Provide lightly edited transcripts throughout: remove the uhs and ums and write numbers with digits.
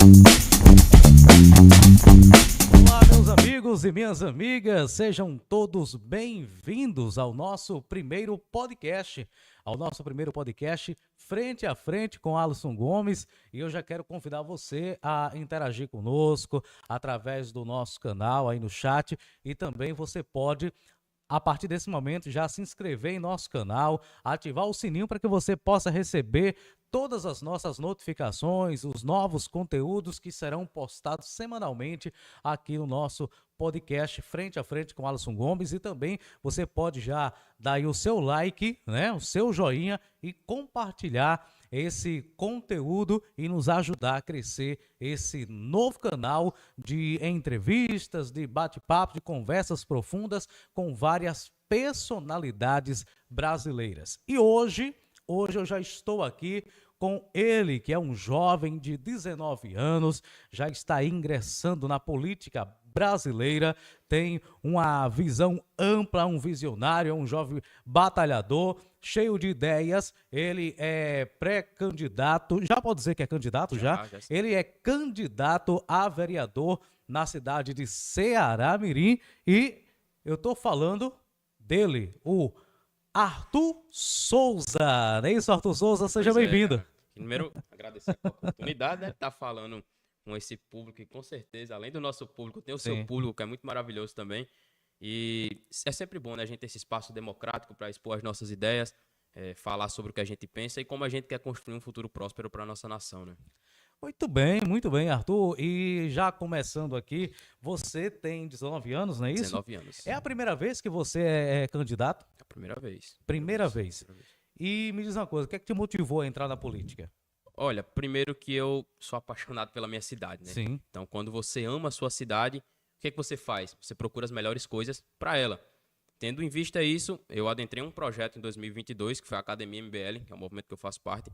Olá, meus amigos e minhas amigas, sejam todos bem-vindos ao nosso primeiro podcast, Frente a Frente com Alisson Gomes, e eu já quero convidar você a interagir conosco através do nosso canal aí no chat, e também você pode, a partir desse momento, já se inscrever em nosso canal, ativar o sininho para que você possa receber todas as nossas notificações, os novos conteúdos que serão postados semanalmente aqui no nosso podcast Frente a Frente com Alisson Gomes. E também você pode já dar aí o seu like, né, o seu joinha e compartilhar esse conteúdo e nos ajudar a crescer esse novo canal de entrevistas, de bate-papo, de conversas profundas com várias personalidades brasileiras. E hoje eu já estou aqui com ele, que é um jovem de 19 anos, já está ingressando na política brasileira, tem uma visão ampla, um visionário, um jovem batalhador, cheio de ideias. Ele é pré-candidato, já pode dizer que é candidato já? Ele é candidato a vereador na cidade de Ceará-Mirim e eu estou falando dele, o Arthur Souza. Não é isso, Arthur Souza? Seja bem-vindo. Primeiro, agradecer a oportunidade, né, de estar falando com esse público, e com certeza, além do nosso público, tem o seu público, que é muito maravilhoso também. E é sempre bom, né, a gente ter esse espaço democrático para expor as nossas ideias, falar sobre o que a gente pensa e como a gente quer construir um futuro próspero para a nossa nação, né? Muito bem, Arthur. E já começando aqui, você tem 19 anos, não é isso? 19 anos. É a primeira vez que você é candidato? É a primeira vez. Primeira vez. E me diz uma coisa, o que é que te motivou a entrar na política? Olha, primeiro que eu sou apaixonado pela minha cidade, né? Sim. Então, quando você ama a sua cidade, o que é que você faz? Você procura as melhores coisas para ela. Tendo em vista isso, eu adentrei um projeto em 2022, que foi a Academia MBL, que é um movimento que eu faço parte.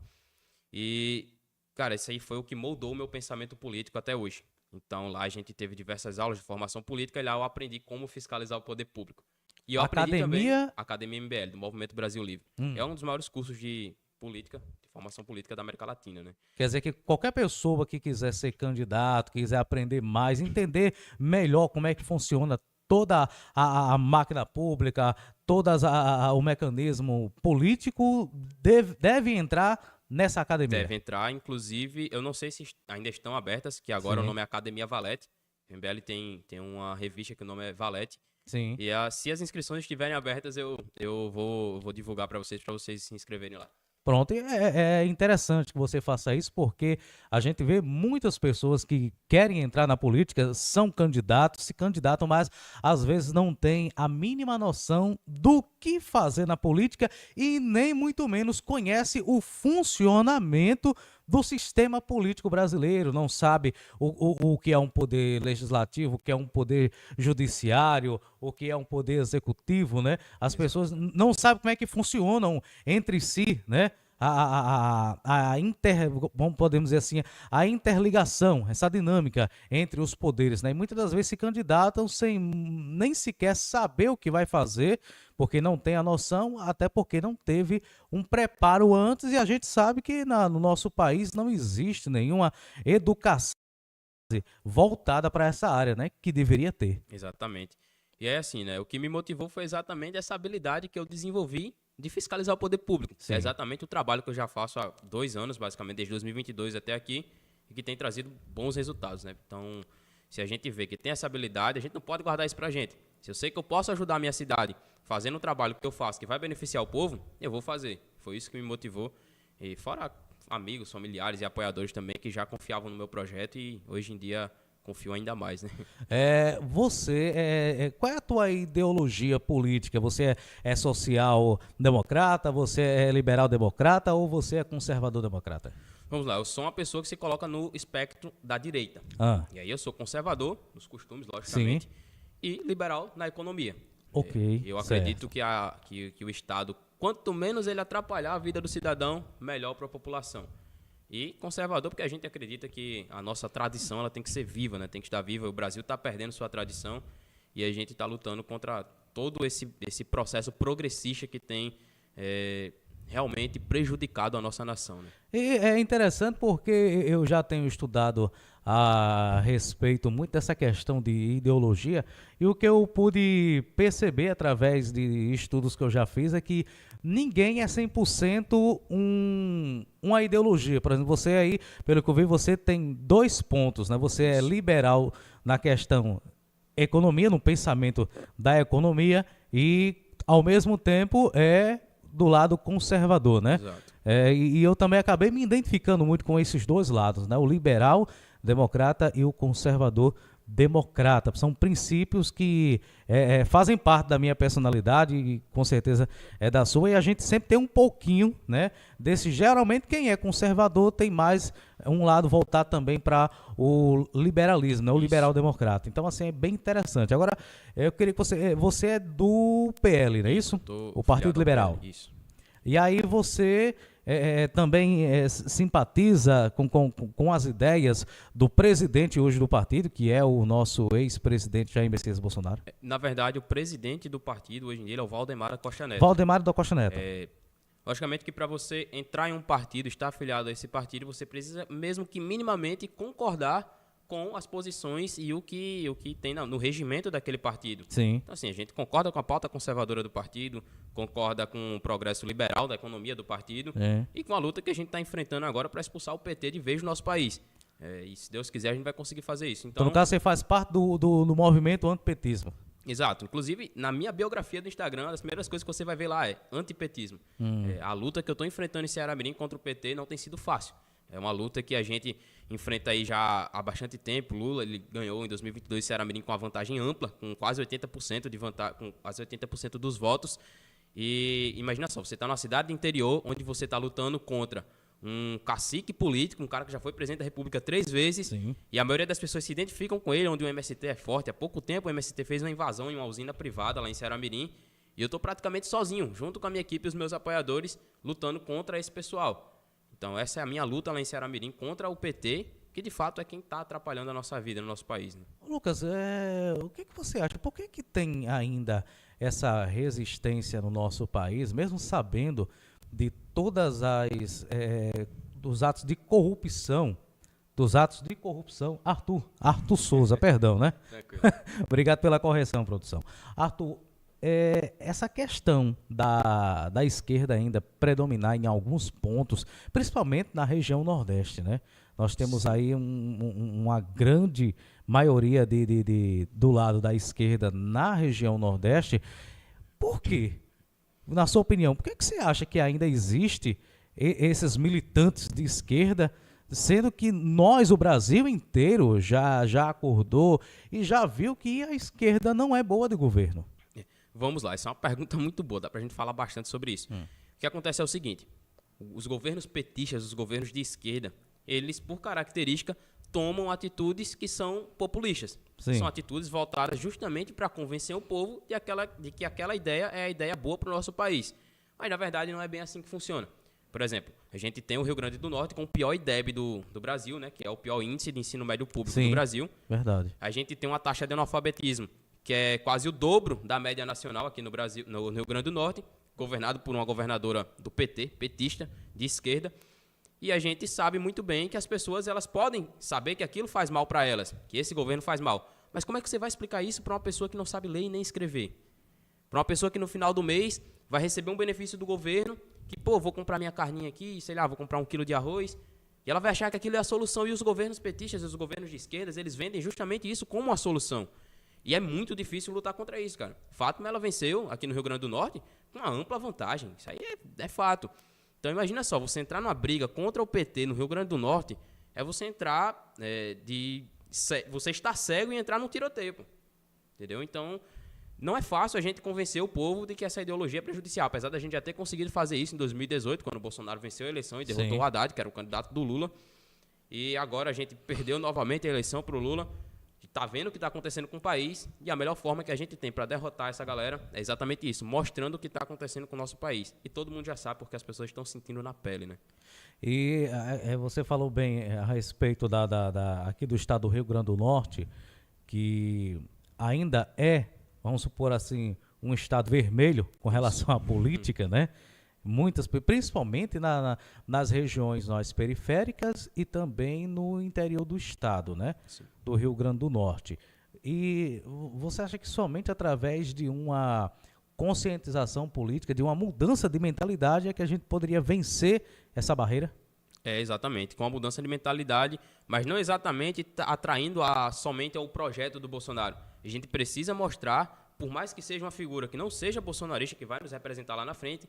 E, cara, isso aí foi o que moldou o meu pensamento político até hoje. Então, lá a gente teve diversas aulas de formação política e lá eu aprendi como fiscalizar o poder público. E eu aprendi também Academia MBL, do Movimento Brasil Livre. É um dos maiores cursos de política, de formação política da América Latina, né? Quer dizer que qualquer pessoa que quiser ser candidato, quiser aprender mais, entender melhor como é que funciona toda a máquina pública, o mecanismo político, deve entrar nessa academia. Deve entrar, inclusive, eu não sei se ainda estão abertas, que agora o nome é Academia Valete. O MBL tem uma revista que o nome é Valete. Sim. E se as inscrições estiverem abertas, eu vou divulgar para vocês se inscreverem lá. Pronto, e é interessante que você faça isso, porque a gente vê muitas pessoas que querem entrar na política, são candidatos, se candidatam, mas às vezes não têm a mínima noção do que fazer na política e nem muito menos conhece o funcionamento do sistema político brasileiro, não sabe o que é um poder legislativo, o que é um poder judiciário, o que é um poder executivo, né? As pessoas não sabem como é que funcionam entre si, né? Podemos dizer assim, a interligação, essa dinâmica entre os poderes, né? E muitas das vezes se candidatam sem nem sequer saber o que vai fazer, porque não tem a noção, até porque não teve um preparo antes, e a gente sabe que no nosso país não existe nenhuma educação voltada para essa área, né? Que deveria ter. Exatamente. E é assim, né? O que me motivou foi exatamente essa habilidade que eu desenvolvi de fiscalizar o poder público. Sim. É exatamente o trabalho que eu já faço há 2 anos, basicamente, desde 2022 até aqui, e que tem trazido bons resultados, né? Então, se a gente vê que tem essa habilidade, a gente não pode guardar isso pra gente. Se eu sei que eu posso ajudar a minha cidade fazendo o trabalho que eu faço, que vai beneficiar o povo, eu vou fazer. Foi isso que me motivou. E fora amigos, familiares e apoiadores também que já confiavam no meu projeto e hoje em dia confio ainda mais, né? Qual é a tua ideologia política? Você é social-democrata, você é liberal-democrata ou você é conservador-democrata? Vamos lá, eu sou uma pessoa que se coloca no espectro da direita. E aí eu sou conservador, nos costumes, logicamente, sim, e liberal na economia. Ok, eu acredito que o Estado, quanto menos ele atrapalhar a vida do cidadão, melhor para a população. E conservador porque a gente acredita que a nossa tradição ela tem que ser viva, né? Tem que estar viva. O Brasil está perdendo sua tradição e a gente está lutando contra todo esse processo progressista que tem realmente prejudicado a nossa nação, né? E é interessante porque eu já tenho estudado a respeito muito dessa questão de ideologia, e o que eu pude perceber através de estudos que eu já fiz é que ninguém é 100% uma ideologia. Por exemplo, você aí, pelo que eu vi, você tem 2 pontos, né? Você é liberal na questão economia, no pensamento da economia, e ao mesmo tempo é do lado conservador, né? Exato. E eu também acabei me identificando muito com esses dois lados, né? O liberal democrata e o conservador democrata. São princípios que fazem parte da minha personalidade e com certeza é da sua, e a gente sempre tem um pouquinho, né, desse. Geralmente quem é conservador tem mais um lado voltado também para o liberalismo, né? O liberal democrata. Então, assim, é bem interessante. Agora, eu queria que você é do PL, não é isso? O Partido Liberal. Isso. E aí você também simpatiza com as ideias do presidente hoje do partido, que é o nosso ex-presidente Jair Messias Bolsonaro? Na verdade, o presidente do partido hoje em dia é o Valdemar da Costa Neto. Valdemar da Costa Neto. Logicamente que para você entrar em um partido, estar afiliado a esse partido, você precisa, mesmo que minimamente, concordar com as posições e o que tem no regimento daquele partido. Sim. Então, assim, a gente concorda com a pauta conservadora do partido, concorda com o progresso liberal da economia do partido e com a luta que a gente está enfrentando agora para expulsar o PT de vez do nosso país. E se Deus quiser, a gente vai conseguir fazer isso. Então, no caso, você faz parte do movimento antipetismo. Exato. Inclusive, na minha biografia do Instagram, uma das primeiras coisas que você vai ver lá é antipetismo. A luta que eu estou enfrentando em Ceará-Mirim contra o PT não tem sido fácil. É uma luta que a gente enfrenta aí já há bastante tempo. Lula, ele ganhou em 2022 Ceará-Mirim com uma vantagem ampla, com quase 80% com quase 80% dos votos. E imagina só, você está numa cidade do interior onde você está lutando contra um cacique político, um cara que já foi presidente da República 3 vezes. Sim. E a maioria das pessoas se identificam com ele, onde o MST é forte. Há pouco tempo o MST fez uma invasão em uma usina privada lá em Ceará-Mirim. E eu estou praticamente sozinho, junto com a minha equipe e os meus apoiadores, lutando contra esse pessoal. Então, essa é a minha luta lá em Ceará-Mirim contra o PT, que de fato é quem está atrapalhando a nossa vida no nosso país, né? Lucas, o que você acha? Por que tem ainda essa resistência no nosso país, mesmo sabendo de todas dos atos de corrupção, Arthur Souza, perdão, né? Tranquilo. Obrigado pela correção, produção. Arthur, essa questão da esquerda ainda predominar em alguns pontos, principalmente na região Nordeste, né? Nós temos aí uma grande maioria do lado da esquerda na região Nordeste. Por quê? Na sua opinião, por que você acha que ainda existe esses militantes de esquerda, sendo que o Brasil inteiro, já acordou e já viu que a esquerda não é boa de governo? Vamos lá, essa é uma pergunta muito boa, dá pra gente falar bastante sobre isso. O que acontece é o seguinte, os governos petistas, os governos de esquerda, eles, por característica, tomam atitudes que são populistas. Sim. São atitudes voltadas justamente para convencer o povo de que aquela ideia é a ideia boa para o nosso país. Mas, na verdade, não é bem assim que funciona. Por exemplo, a gente tem o Rio Grande do Norte com o pior IDEB do Brasil, né, que é o pior índice de ensino médio público do Brasil. Verdade. A gente tem uma taxa de analfabetismo que é quase o dobro da média nacional aqui no Brasil, no Rio Grande do Norte, governado por uma governadora do PT, petista, de esquerda. E a gente sabe muito bem que as pessoas elas podem saber que aquilo faz mal para elas, que esse governo faz mal. Mas como é que você vai explicar isso para uma pessoa que não sabe ler e nem escrever? Para uma pessoa que no final do mês vai receber um benefício do governo, que, vou comprar minha carninha aqui, sei lá, vou comprar 1 quilo de arroz, e ela vai achar que aquilo é a solução. E os governos petistas, os governos de esquerdas, eles vendem justamente isso como uma solução. E é muito difícil lutar contra isso, cara. Fátima, ela venceu aqui no Rio Grande do Norte com uma ampla vantagem. Isso aí é fato. Então, imagina só, você entrar numa briga contra o PT no Rio Grande do Norte é você entrar, você estar cego e entrar num tiroteio, pô. Entendeu? Então, não é fácil a gente convencer o povo de que essa ideologia é prejudicial, apesar da gente já ter conseguido fazer isso em 2018, quando o Bolsonaro venceu a eleição e derrotou o Haddad, que era o candidato do Lula. E agora a gente perdeu novamente a eleição para o Lula. Está vendo o que está acontecendo com o país e a melhor forma que a gente tem para derrotar essa galera é exatamente isso, mostrando o que está acontecendo com o nosso país. E todo mundo já sabe porque as pessoas estão sentindo na pele, né? E você falou bem a respeito aqui do estado do Rio Grande do Norte, que ainda vamos supor assim, um estado vermelho com relação à política, né? principalmente nas regiões nós periféricas e também no interior do estado, né? Sim. Do Rio Grande do Norte. E você acha que somente através de uma conscientização política, de uma mudança de mentalidade é que a gente poderia vencer essa barreira? Exatamente, com a mudança de mentalidade, mas não exatamente atraindo somente ao projeto do Bolsonaro. A gente precisa mostrar, por mais que seja uma figura que não seja bolsonarista, que vai nos representar lá na frente,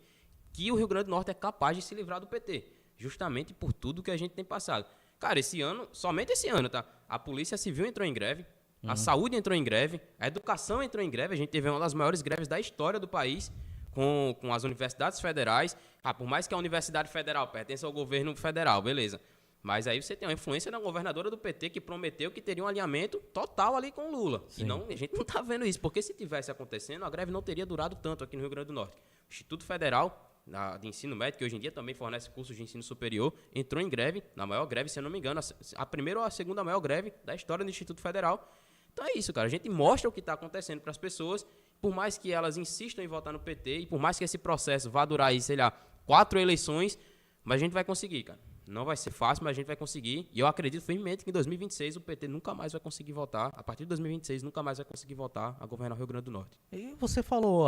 que o Rio Grande do Norte é capaz de se livrar do PT, justamente por tudo que a gente tem passado. Cara, esse ano, somente esse ano, tá? A Polícia Civil entrou em greve, a saúde entrou em greve, a educação entrou em greve, a gente teve uma das maiores greves da história do país, com as universidades federais. Por mais que a Universidade Federal pertença ao governo federal, beleza. Mas aí você tem uma influência da governadora do PT que prometeu que teria um alinhamento total ali com o Lula. Sim. E não, a gente não está vendo isso, porque se tivesse acontecendo, a greve não teria durado tanto aqui no Rio Grande do Norte. O Instituto Federal de Ensino Médio, que hoje em dia também fornece cursos de ensino superior, entrou em greve, na maior greve, se eu não me engano, a primeira ou a segunda maior greve da história do Instituto Federal. Então é isso, cara. A gente mostra o que está acontecendo para as pessoas, por mais que elas insistam em votar no PT, e por mais que esse processo vá durar aí, sei lá, 4 eleições, mas a gente vai conseguir, cara. Não vai ser fácil, mas a gente vai conseguir. E eu acredito firmemente que em 2026 o PT nunca mais vai conseguir votar. A partir de 2026 nunca mais vai conseguir votar a governar o Rio Grande do Norte. E você falou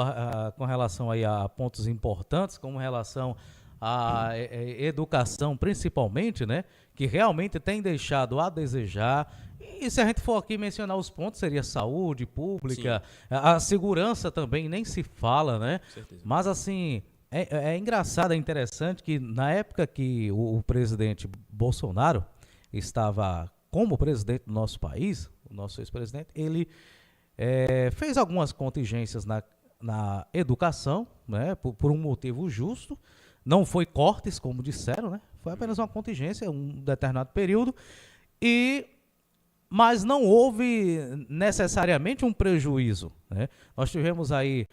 com relação aí a pontos importantes, como relação à educação principalmente, né? Que realmente tem deixado a desejar. E se a gente for aqui mencionar os pontos, seria saúde pública, a segurança também, nem se fala, né? Com certeza. Mas assim... É engraçado, é interessante que na época que o presidente Bolsonaro estava como presidente do nosso país, o nosso ex-presidente, ele fez algumas contingências na educação, né, por um motivo justo. Não foi cortes, como disseram, né? Foi apenas uma contingência, um determinado período. Mas não houve necessariamente um prejuízo, né? Nós tivemos aí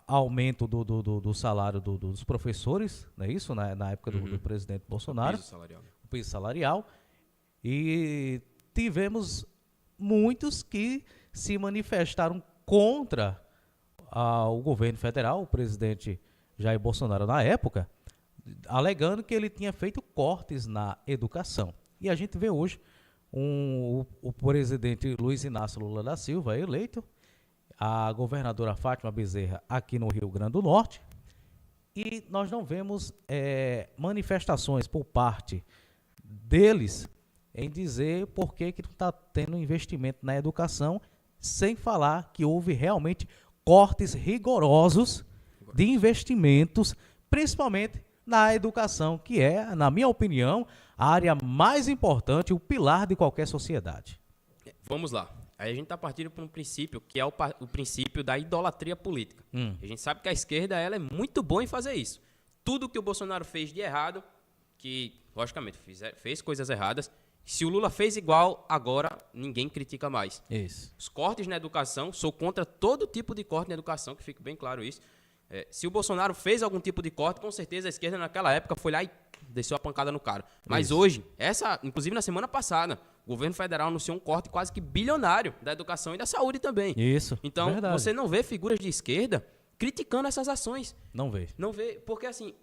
aumento do salário dos professores, não é isso? Na época do presidente Bolsonaro. O piso salarial. E tivemos muitos que se manifestaram contra o governo federal, o presidente Jair Bolsonaro na época, alegando que ele tinha feito cortes na educação. E a gente vê hoje o presidente Luiz Inácio Lula da Silva eleito, a governadora Fátima Bezerra aqui no Rio Grande do Norte, e nós não vemos manifestações por parte deles em dizer por que não está tendo investimento na educação, sem falar que houve realmente cortes rigorosos de investimentos, principalmente na educação, que é, na minha opinião, a área mais importante, o pilar de qualquer sociedade. Vamos lá. Aí a gente está partindo para um princípio que é o princípio da idolatria política. A gente sabe que a esquerda ela é muito boa em fazer isso. Tudo que o Bolsonaro fez de errado, que logicamente fez coisas erradas, se o Lula fez igual, agora ninguém critica mais. Isso. Os cortes na educação, sou contra todo tipo de corte na educação, que fique bem claro isso. Se o Bolsonaro fez algum tipo de corte, com certeza a esquerda naquela época foi lá e desceu a pancada no cara. Mas isso. Hoje, inclusive na semana passada, o governo federal anunciou um corte quase que bilionário da educação e da saúde também. Isso, então, verdade. Você não vê figuras de esquerda criticando essas ações. Não vê. Não vê, porque assim,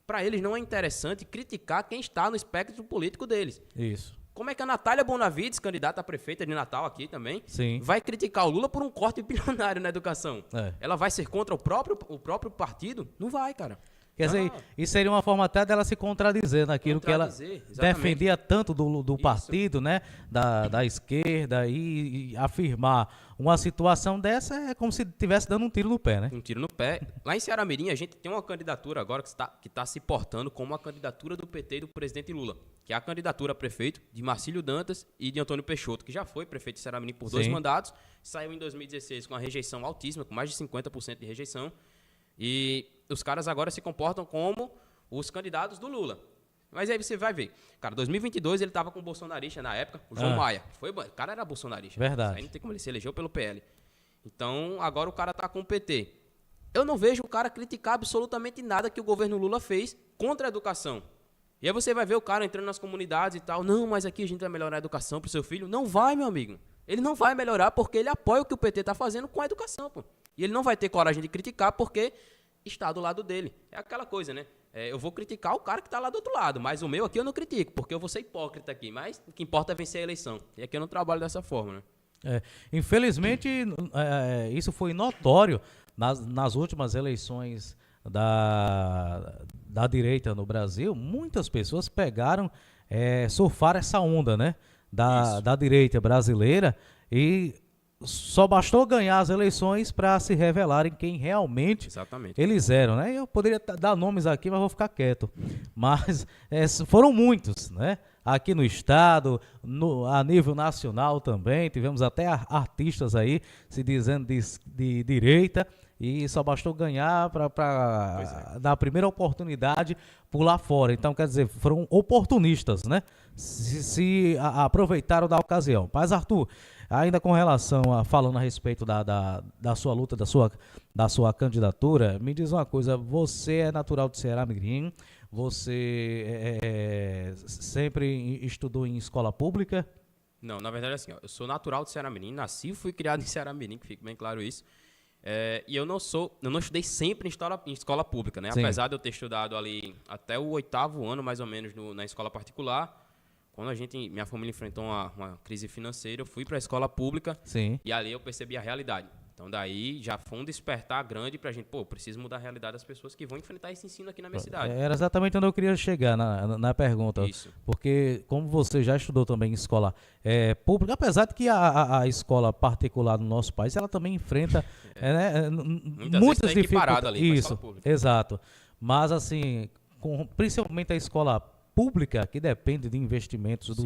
para eles não é interessante criticar quem está no espectro político deles. Isso. Como é que a Natália Bonavides, candidata a prefeita de Natal aqui também, Sim. vai criticar o Lula por um corte bilionário na educação? Ela vai ser contra o próprio partido? Não vai, cara. Quer dizer, isso seria uma forma até dela se contradizer naquilo que ela defendia tanto do partido, né, da esquerda, e afirmar uma situação dessa é como se estivesse dando um tiro no pé, né? Um tiro no pé. Lá em Ceará-Mirim, a gente tem uma candidatura agora que está se portando como a candidatura do PT e do presidente Lula, que é a candidatura a prefeito de Marcílio Dantas e de Antônio Peixoto, que já foi prefeito de Ceará-Mirim por 2 mandatos, saiu em 2016 com uma rejeição altíssima, com mais de 50% de rejeição, e os caras agora se comportam como os candidatos do Lula. Mas aí você vai ver. Cara, 2022 ele estava com o bolsonarista na época, o João Maia. O cara era bolsonarista. Verdade. Aí não tem como ele se elegeu pelo PL. Então, agora o cara tá com o PT. Eu não vejo o cara criticar absolutamente nada que o governo Lula fez contra a educação. E aí você vai ver o cara entrando nas comunidades e tal. Não, mas aqui a gente vai melhorar a educação pro seu filho. Não vai, meu amigo. Ele não vai melhorar porque ele apoia o que o PT tá fazendo com a educação, pô. E ele não vai ter coragem de criticar porque estar do lado dele. É aquela coisa, né? Eu vou criticar o cara que está lá do outro lado, mas o meu aqui eu não critico, porque eu vou ser hipócrita aqui. Mas o que importa é vencer a eleição. E aqui eu não trabalho dessa forma, né? Infelizmente, isso foi notório nas últimas eleições da direita no Brasil. Muitas pessoas pegaram, surfaram essa onda, né, da direita brasileira, e só bastou ganhar as eleições para se revelarem quem realmente Exatamente. eles eram, né? Eu poderia dar nomes aqui, mas vou ficar quieto. Mas foram muitos, né? Aqui no estado, a nível nacional também, tivemos até artistas aí se dizendo de direita, e só bastou ganhar para dar a primeira oportunidade pular fora. Então, quer dizer, foram oportunistas, né? Se aproveitaram da ocasião. Mas, Arthur, ainda com relação falando a respeito da sua luta, da sua candidatura, me diz uma coisa: você é natural de Ceará-Mirim, você sempre estudou em escola pública? Não, na verdade, assim, eu sou natural de Ceará-Mirim, nasci e fui criado em Ceará-Mirim, que fique bem claro isso. E eu não estudei sempre em escola pública, né? Sim. Apesar de eu ter estudado ali até o 8º ano, mais ou menos, na escola particular. Quando minha família enfrentou uma crise financeira, eu fui para a escola pública. Sim. E ali eu percebi a realidade. Então daí já foi um despertar grande pra gente, preciso mudar a realidade das pessoas que vão enfrentar esse ensino aqui na minha cidade. Era exatamente onde eu queria chegar na pergunta. Isso. Porque como você já estudou também em escola pública, apesar de que a escola particular no nosso país, ela também enfrenta muitas dificuldades. Ali com a Isso, escola pública. exato. Mas assim, principalmente a escola pública, que depende de investimentos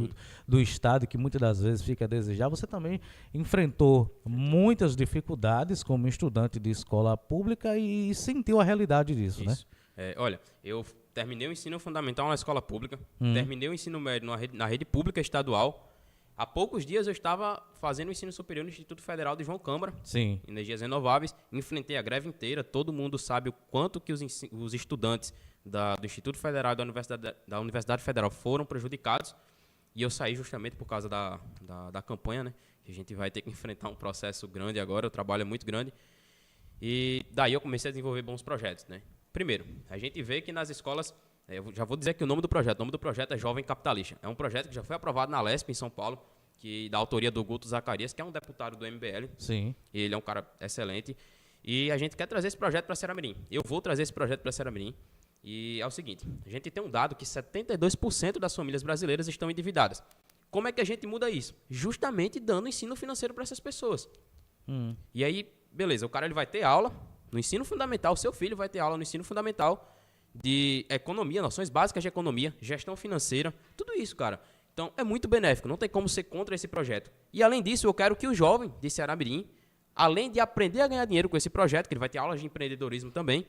do Estado, que muitas das vezes fica a desejar, você também enfrentou muitas dificuldades como estudante de escola pública e sentiu a realidade disso, Isso. né? Olha, eu terminei o ensino fundamental na escola pública, terminei o ensino médio na rede pública estadual. Há poucos dias eu estava fazendo o ensino superior no Instituto Federal de João Câmara, Sim. Energias Renováveis, enfrentei a greve inteira, todo mundo sabe o quanto que os estudantes do Instituto Federal e da Universidade Federal foram prejudicados, e eu saí justamente por causa da campanha, né, que a gente vai ter que enfrentar um processo grande agora, o trabalho é muito grande, e daí eu comecei a desenvolver bons projetos, né. Primeiro, a gente vê que nas escolas, eu já vou dizer aqui o nome do projeto é Jovem Capitalista, é um projeto que já foi aprovado na Lesp em São Paulo, da autoria do Guto Zacarias, que é um deputado do MBL. Sim. Ele é um cara excelente, e a gente quer trazer esse projeto para Ceará-Mirim. Eu vou trazer esse projeto para Ceará-Mirim. E é o seguinte, a gente tem um dado que 72% das famílias brasileiras estão endividadas. Como é que a gente muda isso? Justamente dando ensino financeiro para essas pessoas. E aí, beleza, o cara ele vai ter aula no ensino fundamental, seu filho vai ter aula no ensino fundamental de economia, noções básicas de economia, gestão financeira, tudo isso, cara. Então, é muito benéfico, não tem como ser contra esse projeto. E além disso, eu quero que o jovem de Ceará-Mirim, além de aprender a ganhar dinheiro com esse projeto, que ele vai ter aulas de empreendedorismo também,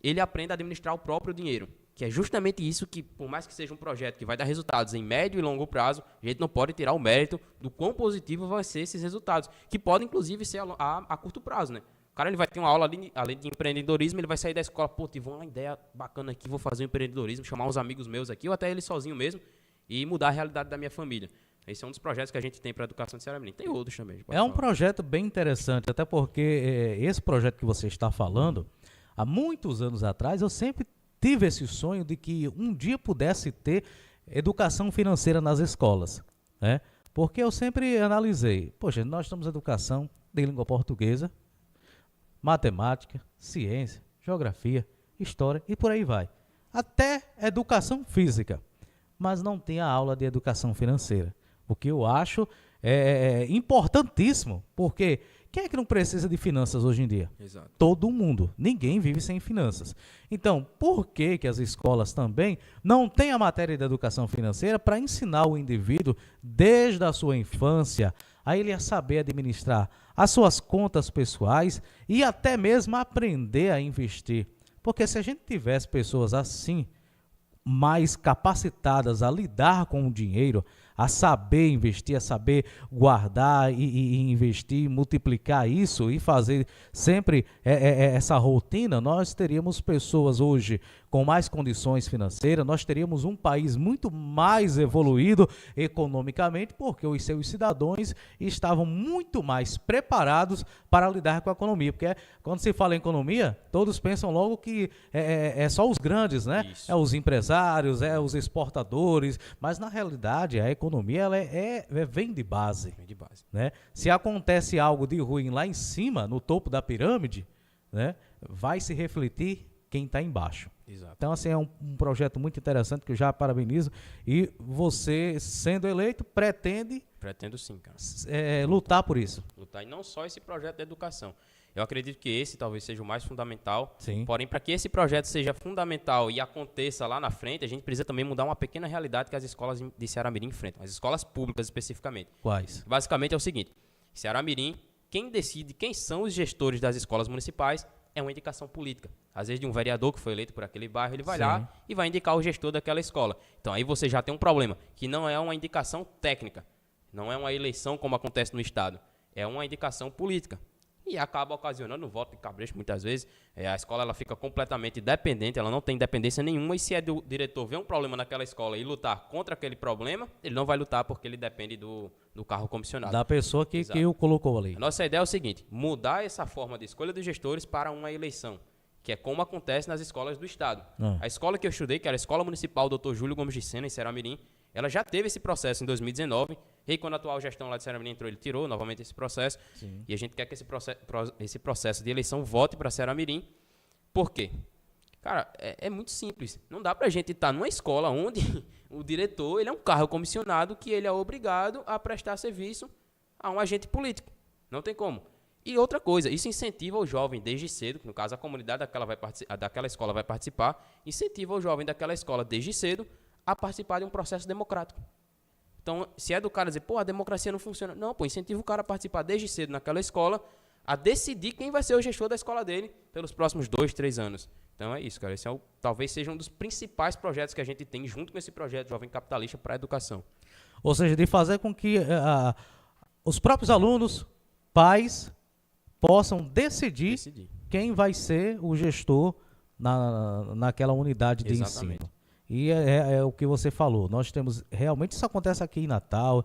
ele aprenda a administrar o próprio dinheiro, que é justamente isso que, por mais que seja um projeto que vai dar resultados em médio e longo prazo, a gente não pode tirar o mérito do quão positivo vai ser esses resultados, que podem, inclusive, ser a curto prazo, né? O cara ele vai ter uma aula, além de empreendedorismo, ele vai sair da escola, tive uma ideia bacana aqui, vou fazer um empreendedorismo, chamar uns amigos meus aqui, ou até ele sozinho mesmo, e mudar a realidade da minha família. Esse é um dos projetos que a gente tem para a educação de Ceará-Mirim. Tem outros também. É um projeto bem interessante, até porque esse projeto que você está falando, há muitos anos atrás, eu sempre tive esse sonho de que um dia pudesse ter educação financeira nas escolas, né? Porque eu sempre analisei, poxa, nós temos educação de língua portuguesa, matemática, ciência, geografia, história e por aí vai. Até educação física, mas não tem a aula de educação financeira. O que eu acho importantíssimo, porque quem é que não precisa de finanças hoje em dia? Exato. Todo mundo. Ninguém vive sem finanças. Então, por que as escolas também não têm a matéria de educação financeira para ensinar o indivíduo, desde a sua infância, a ele a saber administrar as suas contas pessoais e até mesmo aprender a investir? Porque se a gente tivesse pessoas assim, mais capacitadas a lidar com o dinheiro, a saber investir, a saber guardar e investir, multiplicar isso e fazer sempre essa rotina, nós teríamos pessoas hoje com mais condições financeiras, nós teríamos um país muito mais evoluído economicamente, porque os seus cidadãos estavam muito mais preparados para lidar com a economia. Porque quando se fala em economia, todos pensam logo que é só os grandes, né? Isso. É os empresários, é os exportadores, mas na realidade a economia ela vem de base. Vem de base. Né? Se acontece algo de ruim lá em cima, no topo da pirâmide, né, vai se refletir quem está embaixo. Exato. Então, assim, é um projeto muito interessante que eu já parabenizo. E você, sendo eleito, pretende Pretendo sim, cara. lutar por isso. Lutar. E não só esse projeto de educação. Eu acredito que esse talvez seja o mais fundamental. Sim. Porém, para que esse projeto seja fundamental e aconteça lá na frente, a gente precisa também mudar uma pequena realidade que as escolas de Ceará-Mirim enfrentam. As escolas públicas, especificamente. Quais? Basicamente é o seguinte. Ceará-Mirim, quem decide quem são os gestores das escolas municipais é uma indicação política. Às vezes de um vereador que foi eleito por aquele bairro, ele vai Sim. lá e vai indicar o gestor daquela escola. Então aí você já tem um problema, que não é uma indicação técnica, não é uma eleição como acontece no Estado, é uma indicação política. E acaba ocasionando o voto de cabresto muitas vezes. A escola ela fica completamente dependente, ela não tem independência nenhuma. E se é do diretor ver um problema naquela escola e lutar contra aquele problema, ele não vai lutar porque ele depende do carro comissionado. Da pessoa que o colocou ali. A nossa ideia é o seguinte, mudar essa forma de escolha dos gestores para uma eleição, que é como acontece nas escolas do Estado. A escola que eu estudei, que era a Escola Municipal Dr. Júlio Gomes de Sena, em Ceará-Mirim, ela já teve esse processo em 2019, e aí quando a atual gestão lá de Ceará-Mirim entrou, ele tirou novamente esse processo. Sim. E a gente quer que esse processo de eleição volte para Ceará-Mirim. Por quê? Cara, é muito simples. Não dá pra gente estar numa escola onde o diretor ele é um cargo comissionado que ele é obrigado a prestar serviço a um agente político. Não tem como. E outra coisa, isso incentiva o jovem desde cedo, no caso a comunidade daquela escola vai participar, incentiva o jovem daquela escola desde cedo a participar de um processo democrático. Então, se é do cara dizer, a democracia não funciona. Não, incentiva o cara a participar desde cedo naquela escola, a decidir quem vai ser o gestor da escola dele pelos próximos 2, 3 anos. Então é isso, cara. Esse talvez seja um dos principais projetos que a gente tem junto com esse projeto Jovem Capitalista para a Educação. Ou seja, de fazer com que os próprios alunos, pais, possam decidir quem vai ser o gestor naquela unidade de ensino. E é o que você falou. Nós temos, realmente isso acontece aqui em Natal,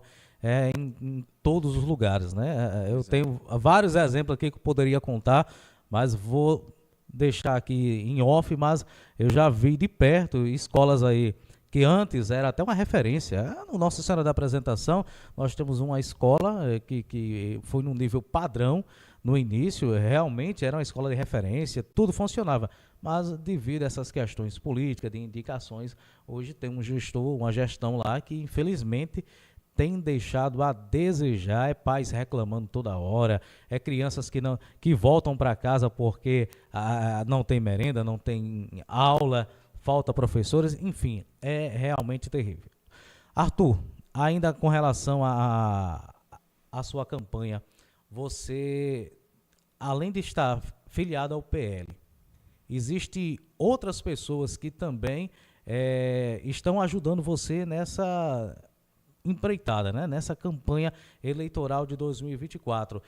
em todos os lugares, né? Eu tenho vários exemplos aqui que eu poderia contar, mas vou deixar aqui em off, mas eu já vi de perto escolas aí que antes era até uma referência. No Nossa Senhora da Apresentação, nós temos uma escola que foi num nível padrão no início, realmente era uma escola de referência, tudo funcionava. Mas devido a essas questões políticas, de indicações, hoje tem um gestor, uma gestão lá que infelizmente tem deixado a desejar, pais reclamando toda hora, crianças que voltam para casa porque não tem merenda, não tem aula, falta professores, enfim, é realmente terrível. Arthur, ainda com relação à sua campanha, você, além de estar filiado ao PL, existem outras pessoas que também estão ajudando você nessa empreitada, né? Nessa campanha eleitoral de 2024.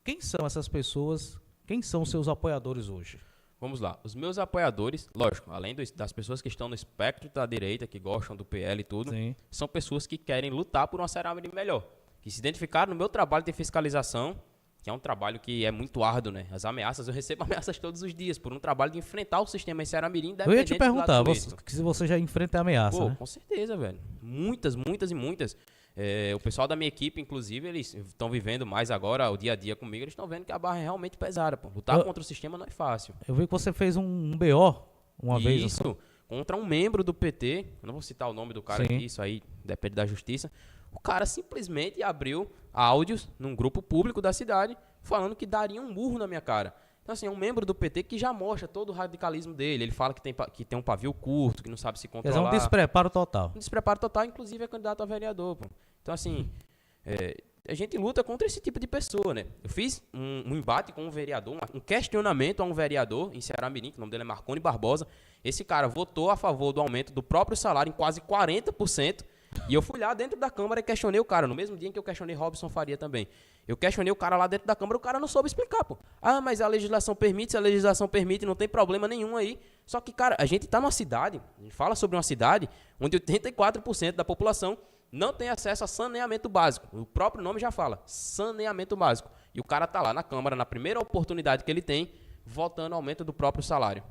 Quem são essas pessoas? Quem são os seus apoiadores hoje? Vamos lá. Os meus apoiadores, lógico, além das pessoas que estão no espectro da direita, que gostam do PL e tudo, sim, são pessoas que querem lutar por uma Ceará-Mirim melhor, que se identificaram no meu trabalho de fiscalização, que é um trabalho que é muito árduo, né? As ameaças, eu recebo ameaças todos os dias por um trabalho de enfrentar o sistema em Ceará-Mirim. Eu ia te perguntar, se você já enfrenta ameaça, né? Com certeza, velho. Muitas, muitas e muitas. O pessoal da minha equipe, inclusive, eles estão vivendo mais agora o dia a dia comigo, eles estão vendo que a barra é realmente pesada, pô. Lutar contra o sistema não é fácil. Eu vi que você fez um BO uma vez. Isso, contra um membro do PT, eu não vou citar o nome do cara aqui, isso aí depende da justiça. O cara simplesmente abriu áudios num grupo público da cidade falando que daria um murro na minha cara. Então, assim, é um membro do PT que já mostra todo o radicalismo dele. Ele fala que tem um pavio curto, que não sabe se controlar. É um despreparo total. Um despreparo total, inclusive é candidato a vereador, pô. Então, assim, a gente luta contra esse tipo de pessoa, né? Eu fiz um embate com um vereador, um questionamento a um vereador em Ceará-Mirim, que o nome dele é Marconi Barbosa. Esse cara votou a favor do aumento do próprio salário em quase 40%. E eu fui lá dentro da Câmara e questionei o cara, no mesmo dia em que eu questionei Robson Faria também. Eu questionei o cara lá dentro da Câmara, o cara não soube explicar, pô. Ah, mas a legislação permite, se a legislação permite, não tem problema nenhum aí. Só que, cara, a gente tá numa cidade, a gente fala sobre uma cidade onde 84% da população não tem acesso a saneamento básico. O próprio nome já fala, saneamento básico. E o cara tá lá na Câmara, na primeira oportunidade que ele tem, votando aumento do próprio salário.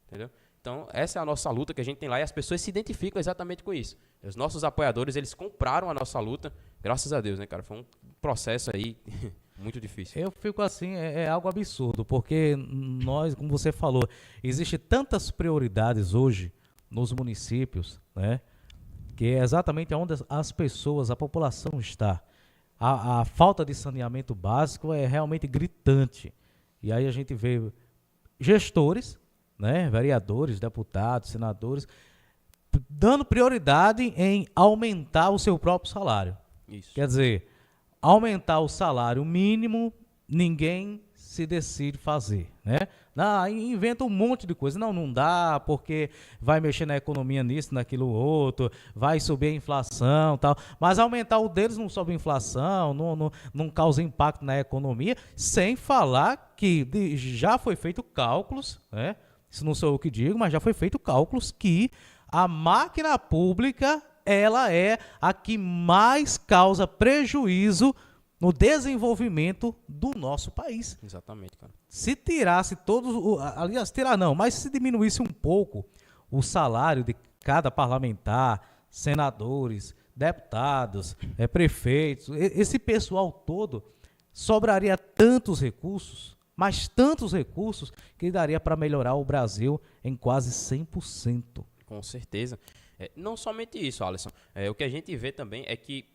Entendeu? Então, essa é a nossa luta que a gente tem lá e as pessoas se identificam exatamente com isso. Os nossos apoiadores, eles compraram a nossa luta, graças a Deus, né, cara? Foi um processo aí muito difícil. Eu fico assim, é algo absurdo, porque nós, como você falou, existe tantas prioridades hoje nos municípios, né? Que é exatamente onde as pessoas, a população está. A falta de saneamento básico é realmente gritante. E aí a gente vê gestores, né, vereadores, deputados, senadores, dando prioridade em aumentar o seu próprio salário. Isso. Quer dizer, aumentar o salário mínimo, ninguém se decide fazer, né? Inventa um monte de coisa. Não dá, porque vai mexer na economia nisso, naquilo outro, vai subir a inflação e tal. Mas aumentar o deles não sobe a inflação, não causa impacto na economia, sem falar que já foi feito cálculos, né? Isso não sou eu que digo, mas já foi feito cálculos que a máquina pública, ela é a que mais causa prejuízo no desenvolvimento do nosso país. Exatamente, cara. Se tirasse todos, aliás, tirar não, mas se diminuísse um pouco o salário de cada parlamentar, senadores, deputados, prefeitos, esse pessoal todo, sobraria tantos recursos, mas tantos recursos, que daria para melhorar o Brasil em quase 100%. Com certeza. Não somente isso, Alisson. O que a gente vê também é que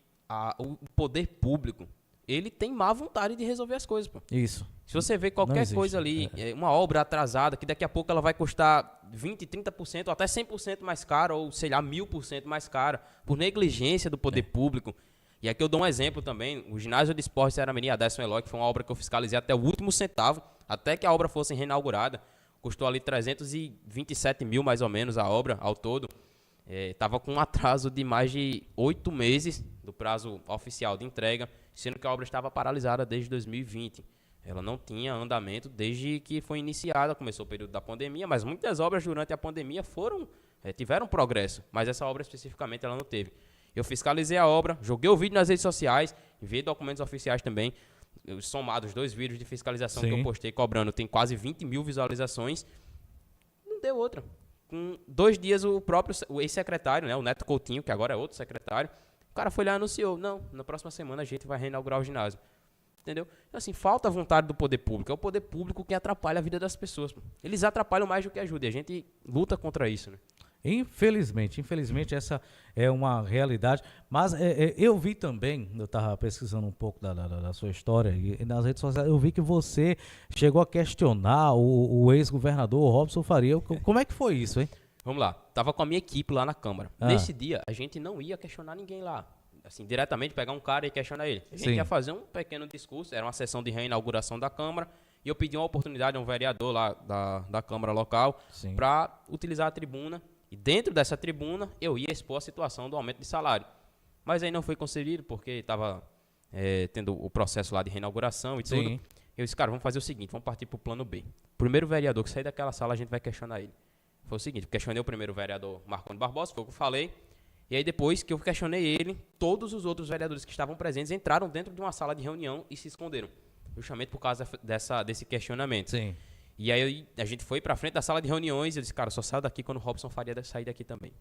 o poder público, ele tem má vontade de resolver as coisas, pô. Isso. Se você vê qualquer coisa ali, uma obra atrasada, que daqui a pouco ela vai custar 20%, 30%, ou até 100% mais cara, ou sei lá, 1000% mais cara, por negligência do poder público. E aqui eu dou um exemplo também, o ginásio de esportes Ceramini, Adeson Eloy, que foi uma obra que eu fiscalizei até o último centavo, até que a obra fosse reinaugurada, custou ali 327 mil mais ou menos a obra ao todo. Estava com um atraso de mais de 8 meses do prazo oficial de entrega, sendo que a obra estava paralisada desde 2020. Ela não tinha andamento desde que foi iniciada, começou o período da pandemia, mas muitas obras durante a pandemia tiveram progresso, mas essa obra especificamente ela não teve. Eu fiscalizei a obra, joguei o vídeo nas redes sociais, enviei documentos oficiais também, somados 2 vídeos de fiscalização que eu postei cobrando, tem quase 20 mil visualizações, não deu outra. Com 2 dias o ex-secretário, né, o Neto Coutinho, que agora é outro secretário, o cara foi lá e anunciou, não, na próxima semana a gente vai reinaugurar o ginásio. Entendeu? Então, assim, falta a vontade do poder público. É o poder público que atrapalha a vida das pessoas. Eles atrapalham mais do que ajudam. E a gente luta contra isso, né? Infelizmente essa é uma realidade. Mas eu vi também, eu estava pesquisando um pouco da sua história, e nas redes sociais eu vi que você chegou a questionar o ex-governador Robson Faria. Como é que foi isso, hein? Vamos lá. Tava com a minha equipe lá na Câmara. Nesse dia, a gente não ia questionar ninguém lá. Assim, diretamente pegar um cara e questionar ele. A gente ia fazer um pequeno discurso, era uma sessão de reinauguração da Câmara, e eu pedi uma oportunidade a um vereador lá da Câmara local para utilizar a tribuna, e dentro dessa tribuna eu ia expor a situação do aumento de salário. Mas aí não foi concedido, porque estava tendo o processo lá de reinauguração e tudo. Eu disse, cara, vamos fazer o seguinte, vamos partir para o plano B. O primeiro vereador que sair daquela sala, a gente vai questionar ele. Foi o seguinte, eu questionei o primeiro vereador, Marconi Barbosa, foi o que eu falei. E aí depois que eu questionei ele, todos os outros vereadores que estavam presentes entraram dentro de uma sala de reunião e se esconderam. Justamente por causa desse questionamento. Sim. E aí a gente foi pra frente da sala de reuniões e eu disse, cara, só saio daqui quando o Robson Faria deve sair daqui também.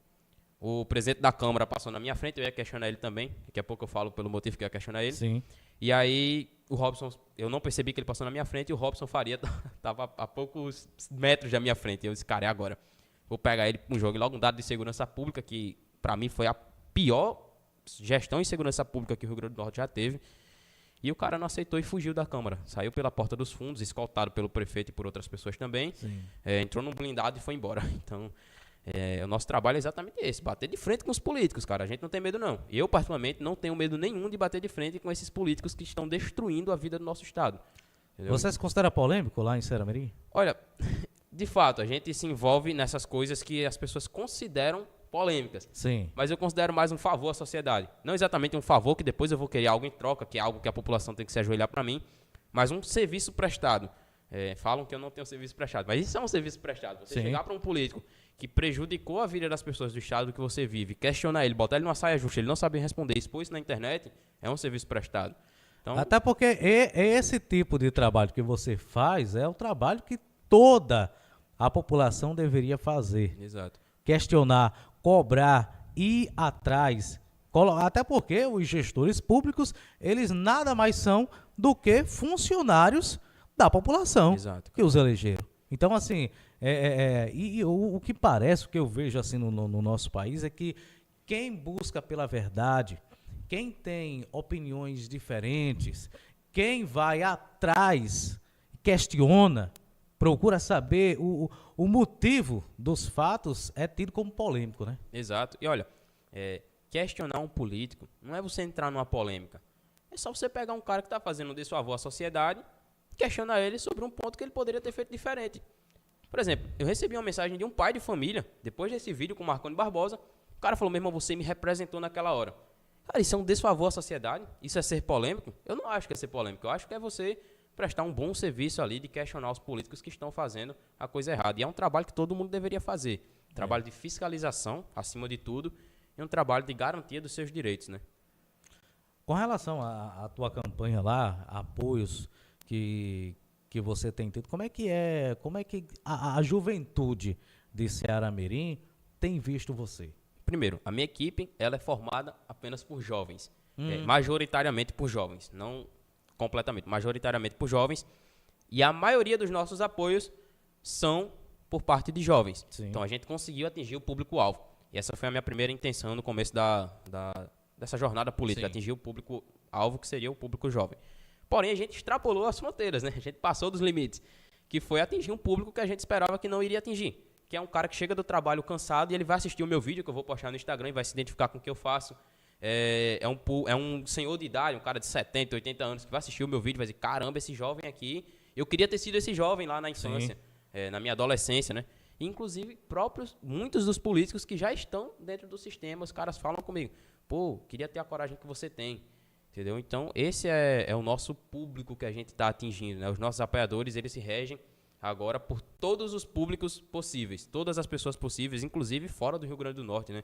O presidente da Câmara passou na minha frente, eu ia questionar ele também. Daqui a pouco eu falo pelo motivo que eu ia questionar ele. Sim. E aí o Robson, eu não percebi que ele passou na minha frente e o Robson Faria estava a poucos metros da minha frente. E eu disse, cara, é agora. Vou pegar ele para um jogo e logo um dado de segurança pública que... Para mim foi a pior gestão em segurança pública que o Rio Grande do Norte já teve. E o cara não aceitou e fugiu da Câmara. Saiu pela porta dos fundos, escoltado pelo prefeito e por outras pessoas também. Entrou num blindado e foi embora. Então, o nosso trabalho é exatamente esse. Bater de frente com os políticos, cara. A gente não tem medo, não. Eu, particularmente, não tenho medo nenhum de bater de frente com esses políticos que estão destruindo a vida do nosso Estado. Entendeu? Você se considera polêmico lá em Ceramiri? Olha, de fato, a gente se envolve nessas coisas que as pessoas consideram polêmicas. Sim. Mas eu considero mais um favor à sociedade. Não exatamente um favor que depois eu vou querer algo em troca, que é algo que a população tem que se ajoelhar para mim, mas um serviço prestado. Falam que eu não tenho serviço prestado, mas isso é um serviço prestado. Você chegar para um político que prejudicou a vida das pessoas do estado que você vive, questionar ele, botar ele numa saia justa, ele não sabe responder, expor isso na internet, é um serviço prestado. Então, até porque esse tipo de trabalho que você faz é o trabalho que toda a população deveria fazer. exato. Questionar, cobrar, ir atrás. Até porque os gestores públicos, eles nada mais são do que funcionários da população Exato. que os elegeram. Então, assim, o que parece, o que eu vejo assim no nosso país é que quem busca pela verdade, quem tem opiniões diferentes, quem vai atrás, questiona, procura saber o motivo dos fatos, é tido como polêmico, né? Exato. E olha, questionar um político não é você entrar numa polêmica. É só você pegar um cara que está fazendo um desfavor à sociedade, questionar ele sobre um ponto que ele poderia ter feito diferente. Por exemplo, eu recebi uma mensagem de um pai de família, depois desse vídeo com o Marconi Barbosa, o cara falou, meu irmão, você me representou naquela hora. Cara, isso é um desfavor à sociedade? Isso é ser polêmico? Eu não acho que é ser polêmico, eu acho que é você prestar um bom serviço ali de questionar os políticos que estão fazendo a coisa errada. E é um trabalho que todo mundo deveria fazer. Trabalho de fiscalização, acima de tudo, e um trabalho de garantia dos seus direitos, né? Com relação à tua campanha lá, apoios que você tem tido, como é que a juventude de Ceará Mirim tem visto você? Primeiro, a minha equipe ela é formada apenas por jovens, majoritariamente por jovens, não completamente, majoritariamente por jovens, e a maioria dos nossos apoios são por parte de jovens. Sim. Então a gente conseguiu atingir o público-alvo. E essa foi a minha primeira intenção no começo dessa jornada política, Sim. atingir o público-alvo, que seria o público jovem. Porém, a gente extrapolou as fronteiras, né? A gente passou dos limites, que foi atingir um público que a gente esperava que não iria atingir, que é um cara que chega do trabalho cansado e ele vai assistir o meu vídeo, que eu vou postar no Instagram, e vai se identificar com o que eu faço. É um senhor de idade, um cara de 70, 80 anos, que vai assistir o meu vídeo e vai dizer, caramba, esse jovem aqui, eu queria ter sido esse jovem lá na infância, na minha adolescência, né? E, inclusive, muitos dos políticos que já estão dentro do sistema, os caras falam comigo, pô, queria ter a coragem que você tem, entendeu? Então, esse é o nosso público que a gente está atingindo, né? Os nossos apoiadores, eles se regem agora por todos os públicos possíveis, todas as pessoas possíveis, inclusive fora do Rio Grande do Norte, né?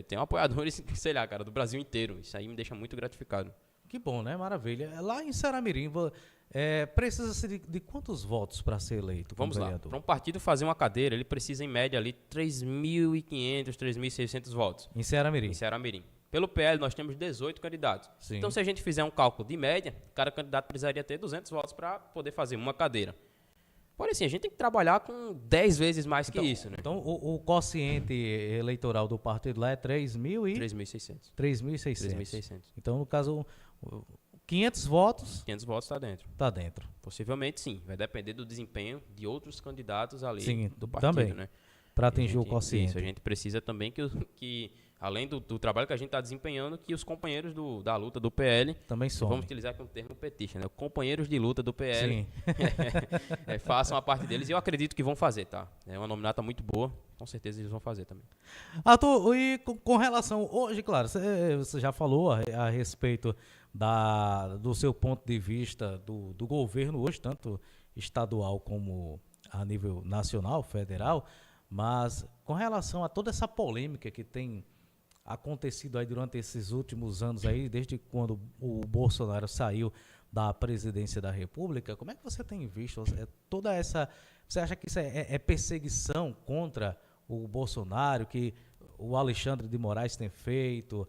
Tem apoiadores, sei lá, cara, do Brasil inteiro. Isso aí me deixa muito gratificado. Que bom, né? Maravilha. Lá em Ceará Mirim, precisa-se de quantos votos para ser eleito como Vamos lá. vereador? Para um partido fazer uma cadeira, ele precisa, em média, ali 3.500, 3.600 votos. Em Ceará Mirim. Em Ceará Mirim. Pelo PL, nós temos 18 candidatos. Sim. Então, se a gente fizer um cálculo de média, cada candidato precisaria ter 200 votos para poder fazer uma cadeira. Porém, assim, a gente tem que trabalhar com 10 vezes mais que isso, né? Então, o quociente eleitoral do partido lá é 3.600. 3.600. Então, no caso, 500 votos 500 votos está dentro. está dentro. Possivelmente, sim. Vai depender do desempenho de outros candidatos ali Sim, do partido, também, né? para atingir o Isso, quociente. a gente precisa também que além do trabalho que a gente está desempenhando, que os companheiros da luta do PL, Também vamos some. utilizar aqui um termo petista, né? Companheiros de luta do PL, Sim. façam a parte deles, e eu acredito que vão fazer, tá? É uma nominata muito boa, com certeza eles vão fazer também. Arthur, e com relação, hoje, claro, você já falou a respeito do seu ponto de vista do governo hoje, tanto estadual como a nível nacional, federal, mas com relação a toda essa polêmica que tem acontecido aí durante esses últimos anos aí, desde quando o Bolsonaro saiu da presidência da República, como é que você tem visto toda essa... Você acha que isso é perseguição contra o Bolsonaro, que o Alexandre de Moraes tem feito,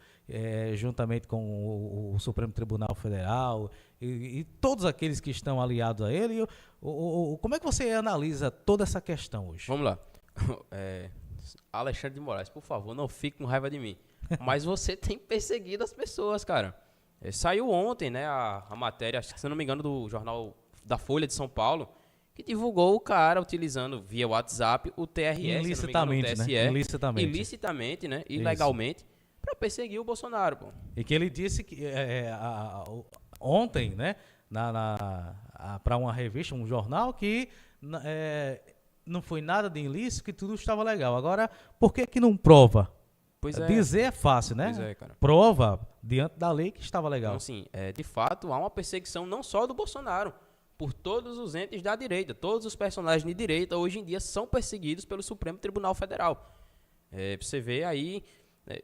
juntamente com o Supremo Tribunal Federal e todos aqueles que estão aliados a ele? Como é que você analisa toda essa questão hoje? Vamos lá. Alexandre de Moraes, por favor, não fique com raiva de mim. Mas você tem perseguido as pessoas, cara. Saiu ontem, né, a matéria, acho que, se não me engano, do jornal da Folha de São Paulo, que divulgou o cara utilizando via WhatsApp o TRS, ilicitamente, se não me engano, o TSE, né? ilicitamente, né, ilegalmente, para perseguir o Bolsonaro, pô. E que ele disse que ontem, né, para uma revista, um jornal, que não foi nada de ilícito, que tudo estava legal. Agora, por que que não prova? Pois é. Dizer é fácil, né? Pois é, cara. Prova diante da lei que estava legal. Então, assim, de fato, há uma perseguição não só do Bolsonaro, por todos os entes da direita. Todos os personagens de direita, hoje em dia, são perseguidos pelo Supremo Tribunal Federal. Você vê aí...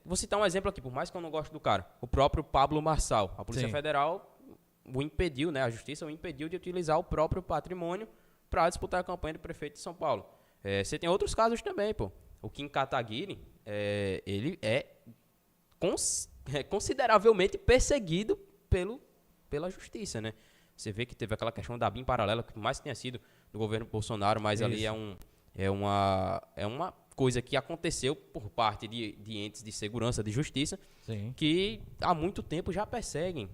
vou citar um exemplo aqui, por mais que eu não goste do cara. O próprio Pablo Marçal. A Polícia Sim. Federal o impediu, né? A Justiça o impediu de utilizar o próprio patrimônio para disputar a campanha de prefeito de São Paulo. Você tem outros casos também, pô. O Kim Kataguiri, ele é consideravelmente perseguido pela justiça, né? Você vê que teve aquela questão da BIM paralela, que por mais que tenha sido do governo Bolsonaro, mas Isso. ali é uma coisa que aconteceu por parte de entes de segurança, de justiça, Sim. que há muito tempo já perseguem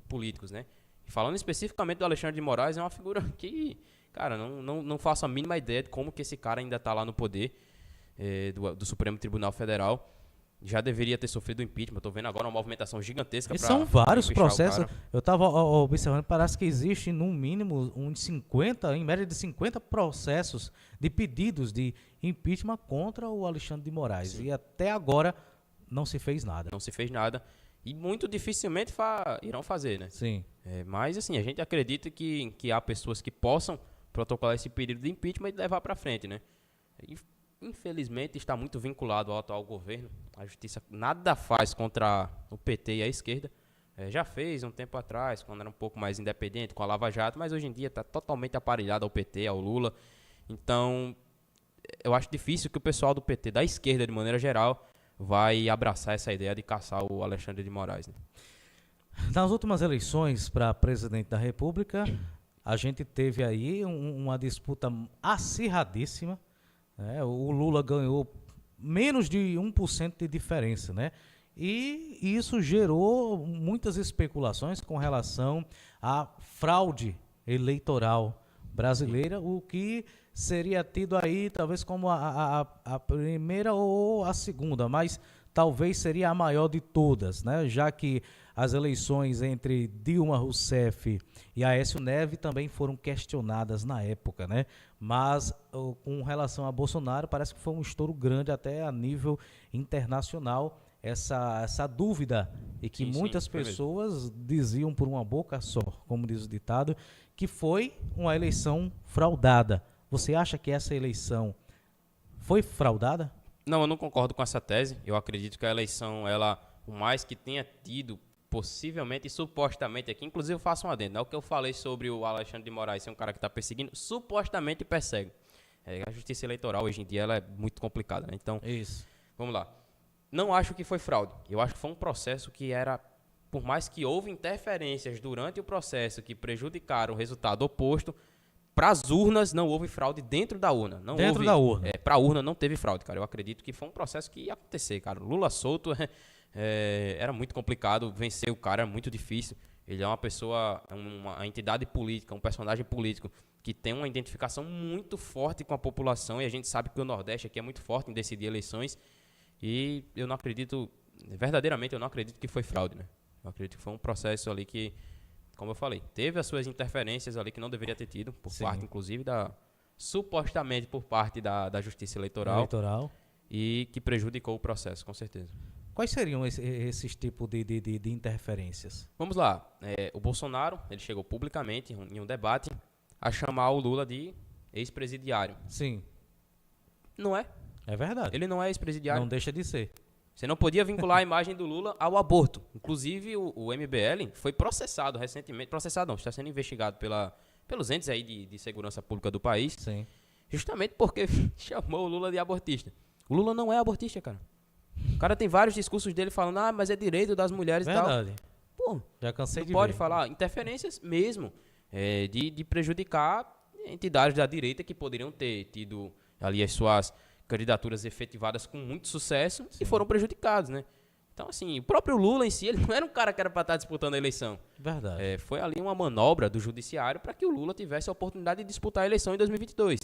políticos, né? E falando especificamente do Alexandre de Moraes, é uma figura que, cara, não faço a mínima ideia de como que esse cara ainda está lá no poder do Supremo Tribunal Federal. Já deveria ter sofrido impeachment. Estou vendo agora uma movimentação gigantesca. E são vários empichar o processos. cara. Eu estava observando, parece que existe no mínimo uns 50, em média de 50 processos de pedidos de impeachment contra o Alexandre de Moraes. Sim. E até agora não se fez nada. Não se fez nada. E muito dificilmente irão fazer, né? Sim. Mas, assim, a gente acredita que há pessoas que possam protocolar esse pedido de impeachment e levar para frente, né? E, infelizmente, está muito vinculado ao atual governo. A justiça nada faz contra o PT e a esquerda. Já fez um tempo atrás, quando era um pouco mais independente, com a Lava Jato, mas hoje em dia está totalmente aparelhado ao PT, ao Lula. Então, eu acho difícil que o pessoal do PT, da esquerda de maneira geral, vai abraçar essa ideia de caçar o Alexandre de Moraes, né? Nas últimas eleições para presidente da República, a gente teve aí uma disputa acirradíssima. O Lula ganhou menos de 1% de diferença, né? E isso gerou muitas especulações com relação à fraude eleitoral brasileira, o que seria tido aí talvez como a primeira ou a segunda, mas talvez seria a maior de todas, né? Já que as eleições entre Dilma Rousseff e Aécio Neves também foram questionadas na época, né? Mas com relação a Bolsonaro, parece que foi um estouro grande até a nível internacional, essa dúvida, e que muitas pessoas diziam por uma boca só, como diz o ditado, que foi uma eleição fraudada. Você acha que essa eleição foi fraudada? Não, eu não concordo com essa tese. Eu acredito que a eleição, por mais que tenha tido possivelmente e supostamente aqui, inclusive eu faço um adendo, né? O que eu falei sobre o Alexandre de Moraes ser um cara que está perseguindo, supostamente persegue. A justiça eleitoral hoje em dia ela é muito complicada, né? Então, isso. Vamos lá. Não acho que foi fraude. Eu acho que foi um processo que era, por mais que houve interferências durante o processo que prejudicaram o resultado oposto, para as urnas não houve fraude dentro da urna. Da urna. Para a urna não teve fraude, cara. Eu acredito que foi um processo que ia acontecer, cara. Lula solto era muito complicado, vencer o cara é muito difícil. Ele é uma pessoa, uma entidade política, um personagem político que tem uma identificação muito forte com a população, e a gente sabe que o Nordeste aqui é muito forte em decidir eleições, e eu não acredito, verdadeiramente eu não acredito que foi fraude, né? Eu acredito que foi um processo ali que, como eu falei, teve as suas interferências ali que não deveria ter tido, por parte, inclusive, supostamente por parte da Justiça Eleitoral, e que prejudicou o processo, com certeza. Quais seriam esses tipos de interferências? Vamos lá. O Bolsonaro, ele chegou publicamente em um debate a chamar o Lula de ex-presidiário. Sim. Não é? É verdade. Ele não é ex-presidiário. Não deixa de ser. Você não podia vincular a imagem do Lula ao aborto. Inclusive, o MBL foi processado recentemente. Processado não, está sendo investigado pelos entes aí de segurança pública do país. Sim. Justamente porque chamou o Lula de abortista. O Lula não é abortista, cara. O cara tem vários discursos dele falando, mas é direito das mulheres e tal. Verdade. Pô, já cansei de pode ver. falar interferências mesmo, de prejudicar entidades da direita que poderiam ter tido ali as suas candidaturas efetivadas com muito sucesso e foram prejudicados, né? Então, assim, o próprio Lula em si, ele não era um cara que era para estar disputando a eleição. Verdade. Foi ali uma manobra do judiciário para que o Lula tivesse a oportunidade de disputar a eleição em 2022.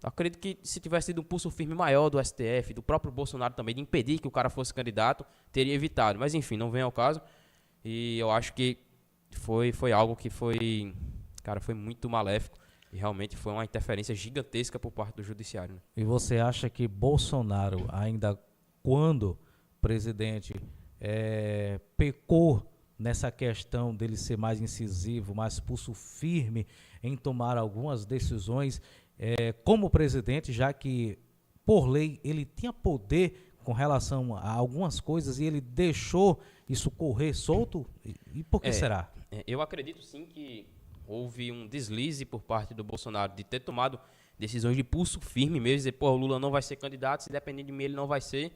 Acredito que se tivesse sido um pulso firme maior do STF, do próprio Bolsonaro também, de impedir que o cara fosse candidato, teria evitado. Mas enfim, não vem ao caso. E eu acho que foi algo que foi muito maléfico. E realmente foi uma interferência gigantesca por parte do judiciário, né? E você acha que Bolsonaro, ainda quando presidente, pecou nessa questão dele ser mais incisivo, mais pulso firme em tomar algumas decisões como presidente, já que, por lei, ele tinha poder com relação a algumas coisas e ele deixou isso correr solto? E por que será? Eu acredito sim que houve um deslize por parte do Bolsonaro de ter tomado decisões de pulso firme mesmo, dizer, pô, o Lula não vai ser candidato, se depender de mim ele não vai ser.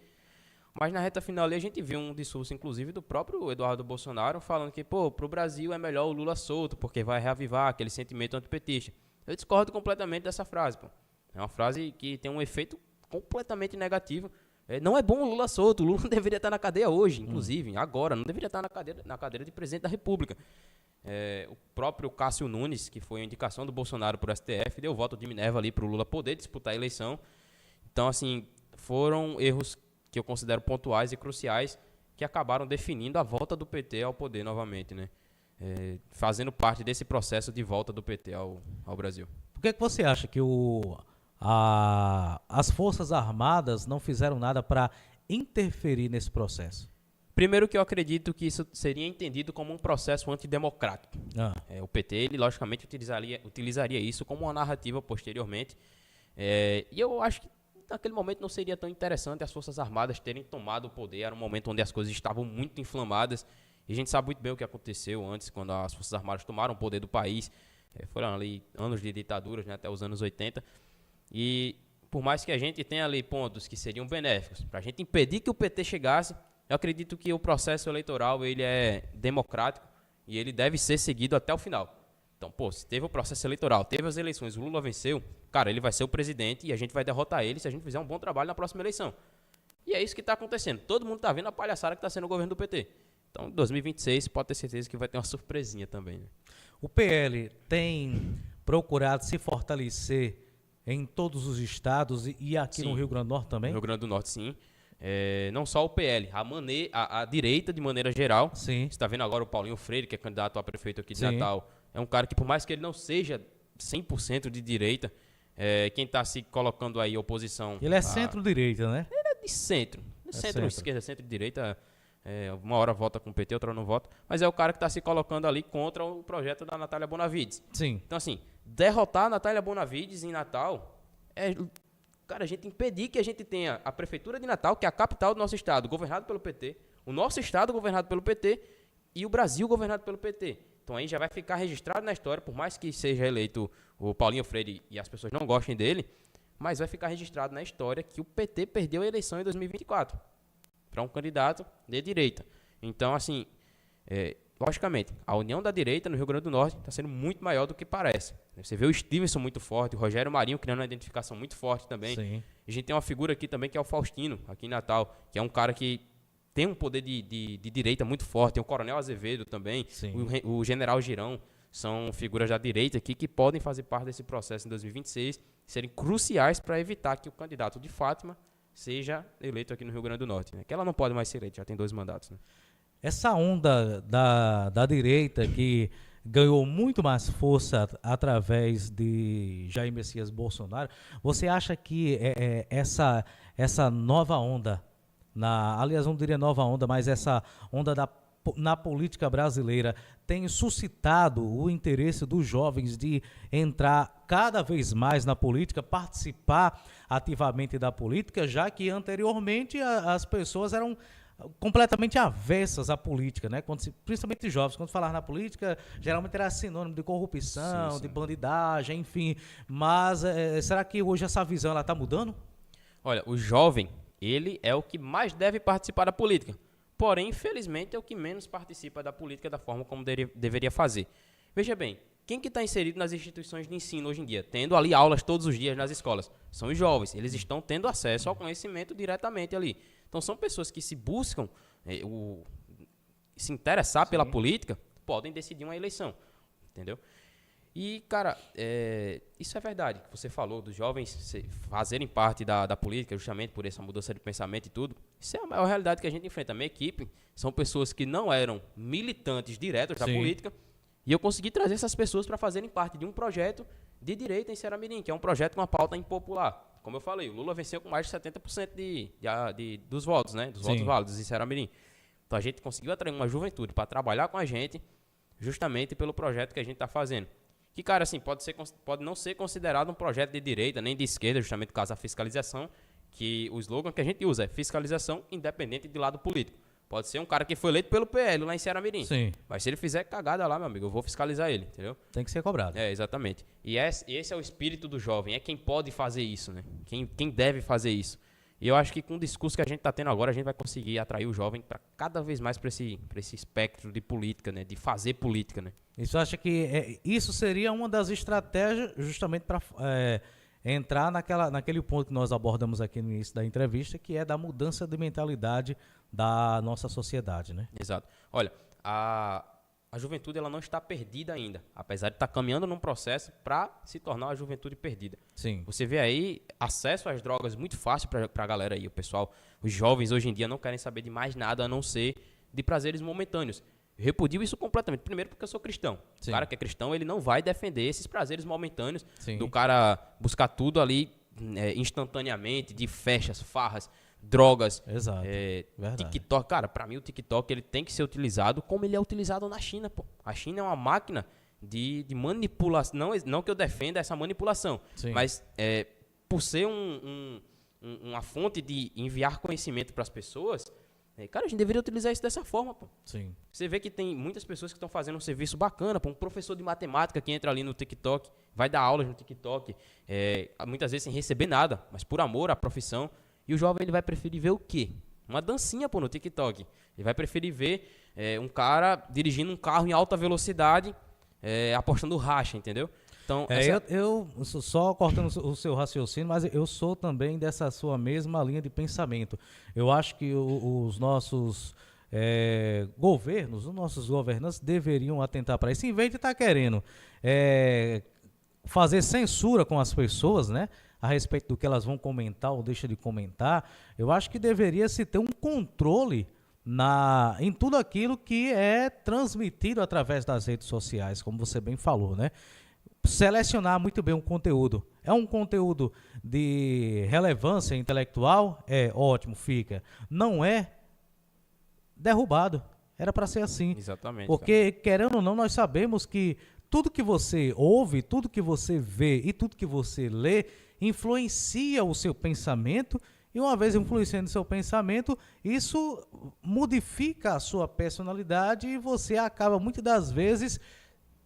Mas na reta final ali a gente viu um discurso, inclusive, do próprio Eduardo Bolsonaro, falando que, pô, pro Brasil é melhor o Lula solto, porque vai reavivar aquele sentimento antipetista. Eu discordo completamente dessa frase, pô. É uma frase que tem um efeito completamente negativo. Não é bom o Lula solto, o Lula deveria estar na cadeia hoje, inclusive, agora, não deveria estar na cadeira de presidente da República. O próprio Cássio Nunes, que foi a indicação do Bolsonaro para o STF, deu voto de Minerva ali para o Lula poder disputar a eleição. Então, assim, foram erros que eu considero pontuais e cruciais que acabaram definindo a volta do PT ao poder novamente, né? Fazendo parte desse processo de volta do PT ao Brasil. Por que você acha que as Forças Armadas não fizeram nada para interferir nesse processo? Primeiro que eu acredito que isso seria entendido como um processo antidemocrático. O PT, ele logicamente utilizaria isso como uma narrativa posteriormente. E eu acho que naquele momento não seria tão interessante as Forças Armadas terem tomado o poder. Era um momento onde as coisas estavam muito inflamadas. E a gente sabe muito bem o que aconteceu antes, quando as Forças Armadas tomaram o poder do país. Foram ali anos de ditaduras, né, até os anos 80. E por mais que a gente tenha ali pontos que seriam benéficos, para a gente impedir que o PT chegasse, eu acredito que o processo eleitoral ele é democrático e ele deve ser seguido até o final. Então, pô, se teve o processo eleitoral, teve as eleições, o Lula venceu, cara, ele vai ser o presidente e a gente vai derrotar ele se a gente fizer um bom trabalho na próxima eleição. E é isso que está acontecendo. Todo mundo está vendo a palhaçada que está sendo o governo do PT. Então, em 2026, pode ter certeza que vai ter uma surpresinha também, né? O PL tem procurado se fortalecer em todos os estados e aqui Sim. no Rio Grande do Norte também? No Rio Grande do Norte, sim. Não só o PL, a direita de maneira geral. Sim. Você está vendo agora o Paulinho Freire, que é candidato a prefeito aqui de Sim. Natal. É um cara que, por mais que ele não seja 100% de direita, quem está se colocando aí oposição... Ele é centro-direita, né? Ele é de centro. Centro-esquerda, centro-direita. Uma hora vota com o PT, outra não vota. Mas é o cara que está se colocando ali contra o projeto da Natália Bonavides. Sim. Então, assim, derrotar a Natália Bonavides em Natal cara, a gente impedir que a gente tenha a prefeitura de Natal, que é a capital do nosso estado, governado pelo PT, o nosso estado governado pelo PT e o Brasil governado pelo PT. Então aí já vai ficar registrado na história, por mais que seja eleito o Paulinho Freire e as pessoas não gostem dele, mas vai ficar registrado na história que o PT perdeu a eleição em 2024 para um candidato de direita. Então, assim, logicamente, a união da direita no Rio Grande do Norte está sendo muito maior do que parece. Você vê o Stevenson muito forte, o Rogério Marinho criando uma identificação muito forte também. Sim. A gente tem uma figura aqui também que é o Faustino, aqui em Natal, que é um cara que tem um poder de direita muito forte. Tem o Coronel Azevedo também, o General Girão. São figuras da direita aqui que podem fazer parte desse processo em 2026, serem cruciais para evitar que o candidato de Fátima seja eleito aqui no Rio Grande do Norte, né? Que ela não pode mais ser eleita, já tem 2 mandatos, né? Essa onda da direita que ganhou muito mais força através de Jair Messias Bolsonaro, você acha que essa nova onda, aliás, não diria nova onda, mas essa onda na política brasileira tem suscitado o interesse dos jovens de entrar cada vez mais na política, participar ativamente da política, já que anteriormente as pessoas eram completamente avessas à política, né? Principalmente jovens, quando falar na política, geralmente era sinônimo de corrupção, de bandidagem, enfim. Mas será que hoje essa visão está mudando? Olha, o jovem, ele é o que mais deve participar da política. Porém, infelizmente, é o que menos participa da política da forma como deveria fazer. Veja bem, quem que está inserido nas instituições de ensino hoje em dia, tendo ali aulas todos os dias nas escolas? São os jovens. Eles estão tendo acesso ao conhecimento diretamente ali. Então, são pessoas que se buscam se interessar pela política, podem decidir uma eleição, entendeu? E, cara, isso é verdade, que você falou dos jovens fazerem parte da política justamente por essa mudança de pensamento e tudo. Isso é a maior realidade que a gente enfrenta. A minha equipe são pessoas que não eram militantes diretos da política E eu consegui trazer essas pessoas para fazerem parte de um projeto de direita em Ceará-Mirim, que é um projeto com uma pauta impopular. Como eu falei, o Lula venceu com mais de 70% dos votos, né? Dos votos válidos em Ceará-Mirim. Então a gente conseguiu atrair uma juventude para trabalhar com a gente, justamente pelo projeto que a gente está fazendo. Que, cara, assim, pode não ser considerado um projeto de direita nem de esquerda, justamente por causa da fiscalização, que o slogan que a gente usa é fiscalização independente de lado político. Pode ser um cara que foi eleito pelo PL lá em Ceará-Mirim. Sim. Mas se ele fizer cagada lá, meu amigo, eu vou fiscalizar ele, entendeu? Tem que ser cobrado. É, exatamente. E esse é o espírito do jovem, é quem pode fazer isso, né? Quem deve fazer isso. E eu acho que com o discurso que a gente está tendo agora, a gente vai conseguir atrair o jovem para cada vez mais para esse espectro de política, né? De fazer política, né? Isso acha que isso seria uma das estratégias justamente para entrar naquele ponto que nós abordamos aqui no início da entrevista, que é da mudança de mentalidade da nossa sociedade, né? Exato. Olha, a juventude ela não está perdida ainda, apesar de estar caminhando num processo para se tornar uma juventude perdida. Sim. Você vê aí acesso às drogas muito fácil para a galera aí, o pessoal. Os jovens hoje em dia não querem saber de mais nada a não ser de prazeres momentâneos. Eu repudio isso completamente. Primeiro porque eu sou cristão. Sim. O cara que é cristão, ele não vai defender esses prazeres momentâneos. Sim. Do cara buscar tudo ali instantaneamente, de festas, farras, drogas. Exato. TikTok. Cara, pra mim o TikTok ele tem que ser utilizado como ele é utilizado na China, pô. A China é uma máquina de manipulação. Não que eu defenda essa manipulação, sim, mas por ser uma fonte de enviar conhecimento para as pessoas, cara, a gente deveria utilizar isso dessa forma, pô. Sim. Você vê que tem muitas pessoas que estão fazendo um serviço bacana, pô. Um professor de matemática que entra ali no TikTok, vai dar aulas no TikTok, muitas vezes sem receber nada, mas por amor à profissão. E o jovem ele vai preferir ver o quê? Uma dancinha, pô, no TikTok. Ele vai preferir ver um cara dirigindo um carro em alta velocidade, apostando racha, entendeu? Então, eu só cortando o seu raciocínio, mas eu sou também dessa sua mesma linha de pensamento. Eu acho que os nossos governos, os nossos governantes deveriam atentar para isso, em vez de estar querendo fazer censura com as pessoas, né, a respeito do que elas vão comentar ou deixa de comentar. Eu acho que deveria se ter um controle em tudo aquilo que é transmitido através das redes sociais, como você bem falou, né? Selecionar muito bem o conteúdo. É um conteúdo de relevância intelectual? É ótimo, fica. Não é derrubado. Era para ser assim. Exatamente. Porque, querendo ou não, nós sabemos que tudo que você ouve, tudo que você vê e tudo que você lê influencia o seu pensamento. E uma vez influenciando o seu pensamento, isso modifica a sua personalidade e você acaba, muitas das vezes,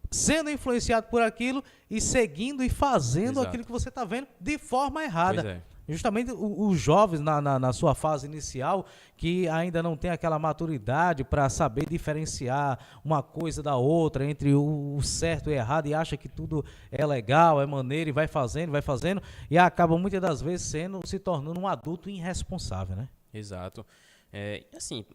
sendo influenciado por aquilo e seguindo e fazendo aquilo que você está vendo de forma errada. Justamente os jovens na sua fase inicial, que ainda não tem aquela maturidade para saber diferenciar uma coisa da outra, entre o certo e o errado, e acha que tudo é legal, é maneiro, e vai fazendo, e acaba muitas das vezes se tornando um adulto irresponsável, né? Exato. Assim,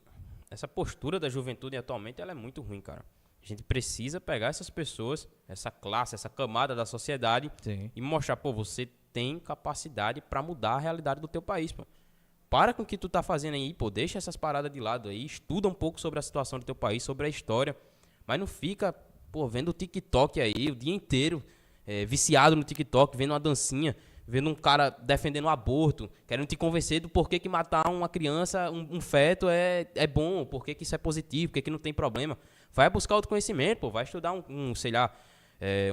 essa postura da juventude atualmente ela é muito ruim, cara. A gente precisa pegar essas pessoas, essa classe, essa camada da sociedade, sim, e mostrar, pô, você tem capacidade para mudar a realidade do teu país, pô. Para com o que tu tá fazendo aí, pô, deixa essas paradas de lado aí, estuda um pouco sobre a situação do teu país, sobre a história, mas não fica, pô, vendo o TikTok aí o dia inteiro, viciado no TikTok, vendo uma dancinha, vendo um cara defendendo o aborto, querendo te convencer do porquê que matar uma criança, um feto é bom, porquê que isso é positivo, porquê que não tem problema. Vai buscar outro conhecimento, pô, vai estudar sei lá,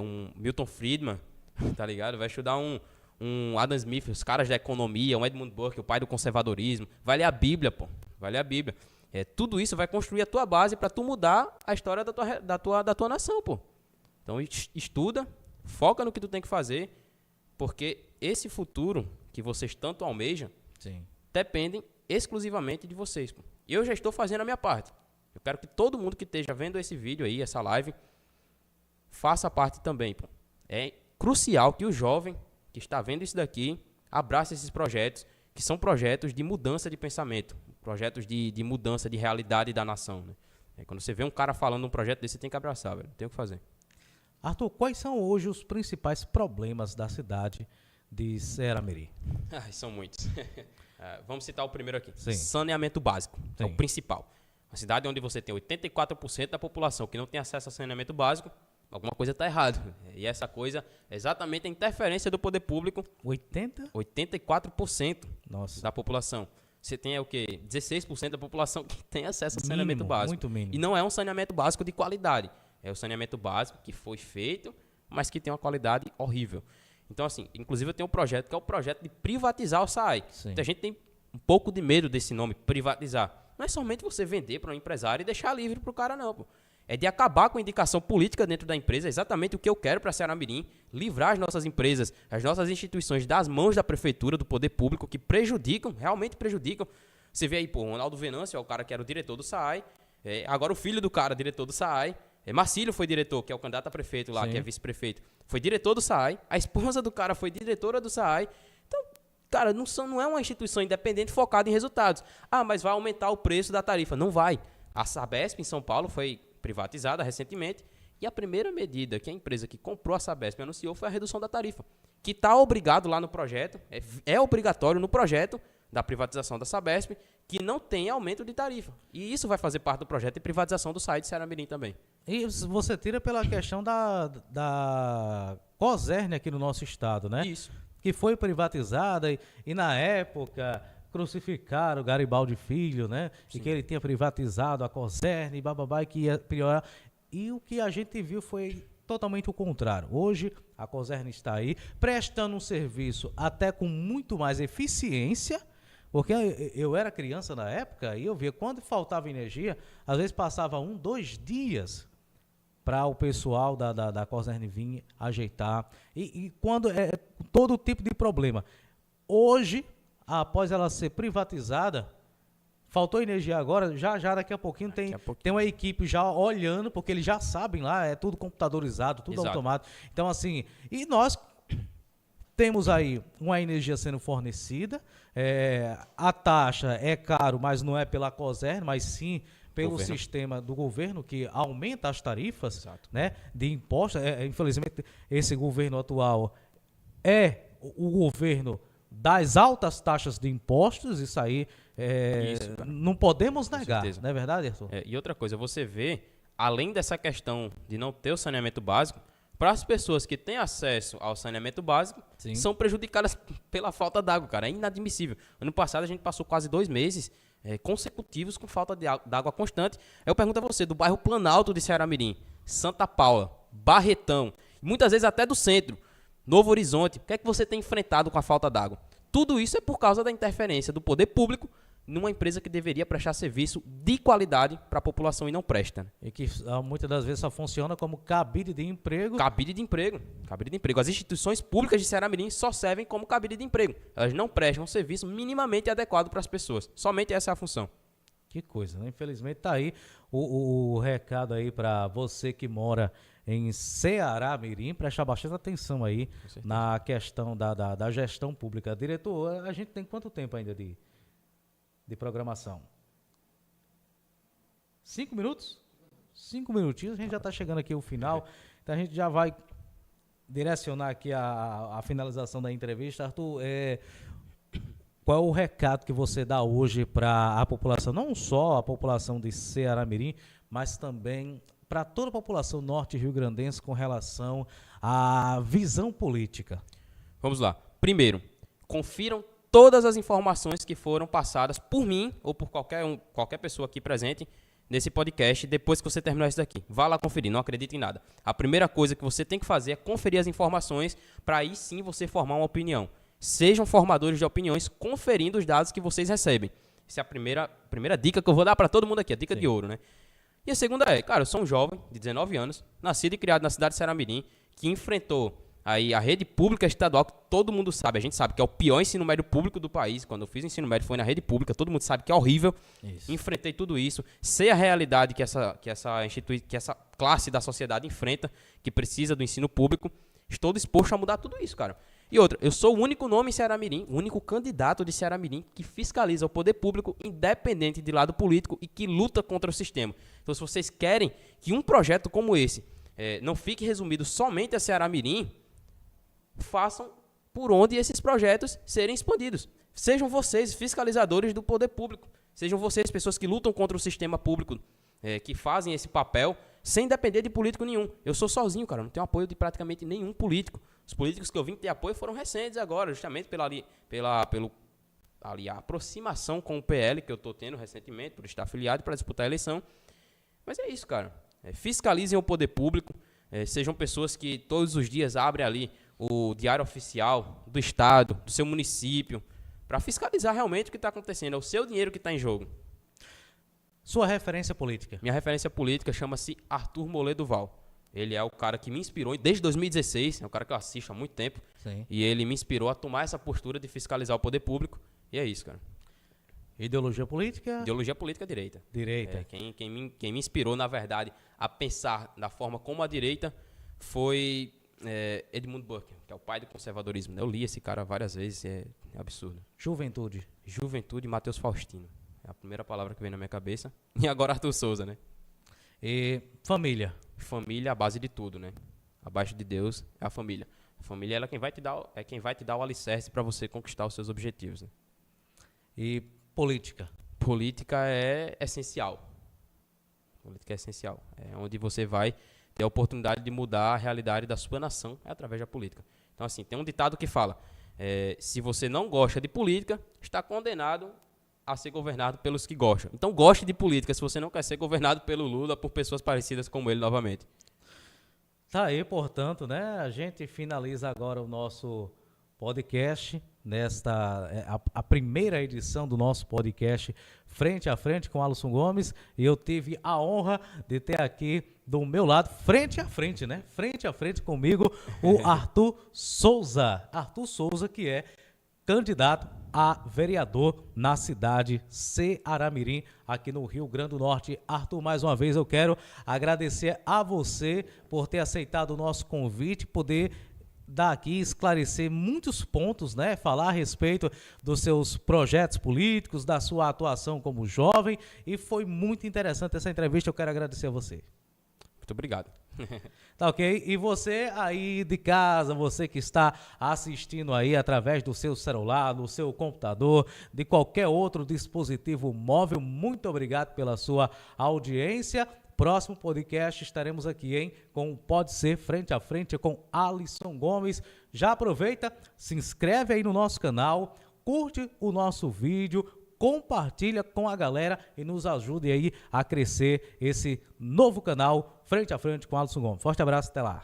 um Milton Friedman, tá ligado? Vai estudar um Adam Smith, os caras da economia, um Edmund Burke, o pai do conservadorismo. Vai ler a Bíblia, pô, vai ler a Bíblia. Tudo isso vai construir a tua base para tu mudar a história da tua nação, pô. Então estuda, foca no que tu tem que fazer, porque esse futuro que vocês tanto almejam, sim, dependem exclusivamente de vocês, pô. Eu já estou fazendo a minha parte. Eu quero que todo mundo que esteja vendo esse vídeo aí, essa live, faça parte também, pô. É crucial que o jovem que está vendo isso daqui abrace esses projetos, que são projetos de mudança de pensamento, projetos de mudança de realidade da nação, né? Quando você vê um cara falando um projeto desse, você tem que abraçar, velho. Não tem o que fazer. Arthur, quais são hoje os principais problemas da cidade de Ceará-Mirim? São muitos. Vamos citar o primeiro aqui. Sim. Saneamento básico. Sim. É o principal. Uma cidade onde você tem 84% da população que não tem acesso a saneamento básico, alguma coisa está errada. E essa coisa é exatamente a interferência do poder público. 84% Nossa. da população. Você tem o quê? 16% da população que tem acesso a saneamento Mínimo, básico. muito mínimo. E não é um saneamento básico de qualidade. É o saneamento básico que foi feito, mas que tem uma qualidade horrível. Então, assim, inclusive eu tenho um projeto que é o projeto de privatizar o SAAI. Então, a gente tem um pouco de medo desse nome, privatizar. Não é somente você vender para um empresário e deixar livre para o cara, não, pô. É de acabar com a indicação política dentro da empresa, é exatamente o que eu quero para Ceará Mirim, livrar as nossas empresas, as nossas instituições das mãos da prefeitura, do poder público, que prejudicam, realmente prejudicam. Você vê aí, pô, o Ronaldo Venâncio é o cara que era o diretor do SAAI, agora o filho do cara, diretor do SAAI, Marcílio foi diretor, que é o candidato a prefeito lá, que é vice-prefeito, foi diretor do SAAI, a esposa do cara foi diretora do SAAI. Então, cara, não é uma instituição independente focada em resultados. Ah, mas vai aumentar o preço da tarifa. Não vai. A Sabesp em São Paulo foi privatizada recentemente e a primeira medida que a empresa que comprou a Sabesp anunciou foi a redução da tarifa, que está obrigado lá no projeto, é obrigatório no projeto da privatização da Sabesp, que não tem aumento de tarifa. E isso vai fazer parte do projeto de privatização do SAAI de Ceará Mirim também. E você tira pela questão da Coserne aqui no nosso estado, né? Isso. Que foi privatizada e na época crucificaram o Garibaldi Filho, né? Sim. E que ele tinha privatizado a Coserne e bababá, e que ia piorar. E o que a gente viu foi totalmente o contrário. Hoje a Coserne está aí prestando um serviço até com muito mais eficiência, porque eu era criança na época e eu via quando faltava energia, às vezes passava 2 dias para o pessoal da Coserne vir ajeitar. E quando é todo tipo de problema. Hoje, após ela ser privatizada, faltou energia agora, já daqui a pouquinho tem uma equipe já olhando, porque eles já sabem lá, é tudo computadorizado, tudo automático. Então, assim, e nós temos aí uma energia sendo fornecida, a taxa é caro, mas não é pela Coserne, mas sim pelo sistema do governo que aumenta as tarifas, né, de impostos. Infelizmente, esse governo atual é o governo das altas taxas de impostos, isso aí não podemos negar, não é verdade, Arthur? E outra coisa, você vê, além dessa questão de não ter o saneamento básico, para as pessoas que têm acesso ao saneamento básico, sim, são prejudicadas pela falta d'água, cara, é inadmissível. Ano passado a gente passou quase 2 meses consecutivos com falta d'água constante. Eu pergunto a você, do bairro Planalto de Ceará Mirim, Santa Paula, Barretão, muitas vezes até do centro, Novo Horizonte, o que é que você tem enfrentado com a falta d'água? Tudo isso é por causa da interferência do poder público numa empresa que deveria prestar serviço de qualidade para a população e não presta. E que muitas das vezes só funciona como cabide de emprego. Cabide de emprego. As instituições públicas de Ceará Mirim só servem como cabide de emprego. Elas não prestam um serviço minimamente adequado para as pessoas. Somente essa é a função. Que coisa, né? Infelizmente tá aí o recado aí para você que mora em Ceará Mirim, prestar bastante atenção aí na questão da gestão pública. Diretor, a gente tem quanto tempo ainda de programação? 5 minutos? 5 minutinhos, a gente já está chegando aqui ao final, então a gente já vai direcionar aqui a finalização da entrevista. Arthur, qual é o recado que você dá hoje para a população, não só a população de Ceará Mirim, mas também para toda a população norte rio-grandense com relação à visão política? Vamos lá. Primeiro, confiram todas as informações que foram passadas por mim ou por qualquer pessoa aqui presente nesse podcast depois que você terminar isso daqui. Vá lá conferir, não acredite em nada. A primeira coisa que você tem que fazer é conferir as informações para aí sim você formar uma opinião. Sejam formadores de opiniões conferindo os dados que vocês recebem. Essa é a primeira dica que eu vou dar para todo mundo aqui, a dica de ouro, né? E a segunda cara, eu sou um jovem de 19 anos, nascido e criado na cidade de Ceará Mirim, que enfrentou aí a rede pública estadual, que todo mundo sabe, a gente sabe que é o pior ensino médio público do país. Quando eu fiz ensino médio foi na rede pública, todo mundo sabe que é horrível. Isso. Enfrentei tudo isso, sei a realidade que essa classe da sociedade enfrenta, que precisa do ensino público. Estou disposto a mudar tudo isso, cara. E outra, eu sou o único nome em Ceará Mirim, o único candidato de Ceará Mirim que fiscaliza o poder público independente de lado político e que luta contra o sistema. Então, se vocês querem que um projeto como esse não fique resumido somente a Ceará Mirim, façam por onde esses projetos serem expandidos. Sejam vocês fiscalizadores do poder público. Sejam vocês pessoas que lutam contra o sistema público, que fazem esse papel sem depender de político nenhum. Eu sou sozinho, cara, não tenho apoio de praticamente nenhum político. Os políticos que eu vim ter apoio foram recentes agora, justamente pela aproximação com o PL que eu estou tendo recentemente, por estar afiliado para disputar a eleição. Mas é isso, cara. Fiscalizem o poder público, sejam pessoas que todos os dias abrem ali o diário oficial do estado, do seu município, para fiscalizar realmente o que está acontecendo. É o seu dinheiro que está em jogo. Sua referência política? Minha referência política chama-se Arthur Molet Duval. Ele é o cara que me inspirou desde 2016, é um cara que eu assisto há muito tempo. Sim. E ele me inspirou a tomar essa postura de fiscalizar o poder público. E é isso, cara. Ideologia política? Ideologia política direita. Direita. Quem me inspirou, na verdade, a pensar da forma como a direita foi Edmund Burke, que é o pai do conservadorismo. Eu li esse cara várias vezes, é absurdo. Juventude? Juventude, Matheus Faustino. É a primeira palavra que vem na minha cabeça. E agora Arthur Souza, né? E família? Família é a base de tudo, né? Abaixo de Deus é a família. A família ela quem vai te dar o alicerce para você conquistar os seus objetivos, né? E política? Política é essencial. Política é essencial. É onde você vai ter a oportunidade de mudar a realidade da sua nação através da política. Então, assim, tem um ditado que fala, se você não gosta de política, está condenado a ser governado pelos que gostam. Então, goste de política se você não quer ser governado pelo Lula, por pessoas parecidas como ele novamente. Tá aí, portanto, né? A gente finaliza agora o nosso podcast, a primeira edição do nosso podcast Frente a Frente com Alisson Gomes, e eu tive a honra de ter aqui do meu lado, frente a frente, né? Frente a frente comigo, o Arthur Souza. Arthur Souza, que é candidato a vereador na cidade Ceará-Mirim, aqui no Rio Grande do Norte. Arthur, mais uma vez eu quero agradecer a você por ter aceitado o nosso convite, poder daqui esclarecer muitos pontos, né? Falar a respeito dos seus projetos políticos, da sua atuação como jovem, e foi muito interessante essa entrevista. Eu quero agradecer a você. Muito obrigado. Tá ok? E você aí de casa, você que está assistindo aí através do seu celular, do seu computador, de qualquer outro dispositivo móvel, muito obrigado pela sua audiência. Próximo podcast estaremos aqui, hein? Com Pode Ser Frente a Frente com Alisson Gomes. Já aproveita, se inscreve aí no nosso canal, curte o nosso vídeo, compartilha com a galera e nos ajude aí a crescer esse novo canal Frente a Frente com Alisson Gomes. Forte abraço, até lá.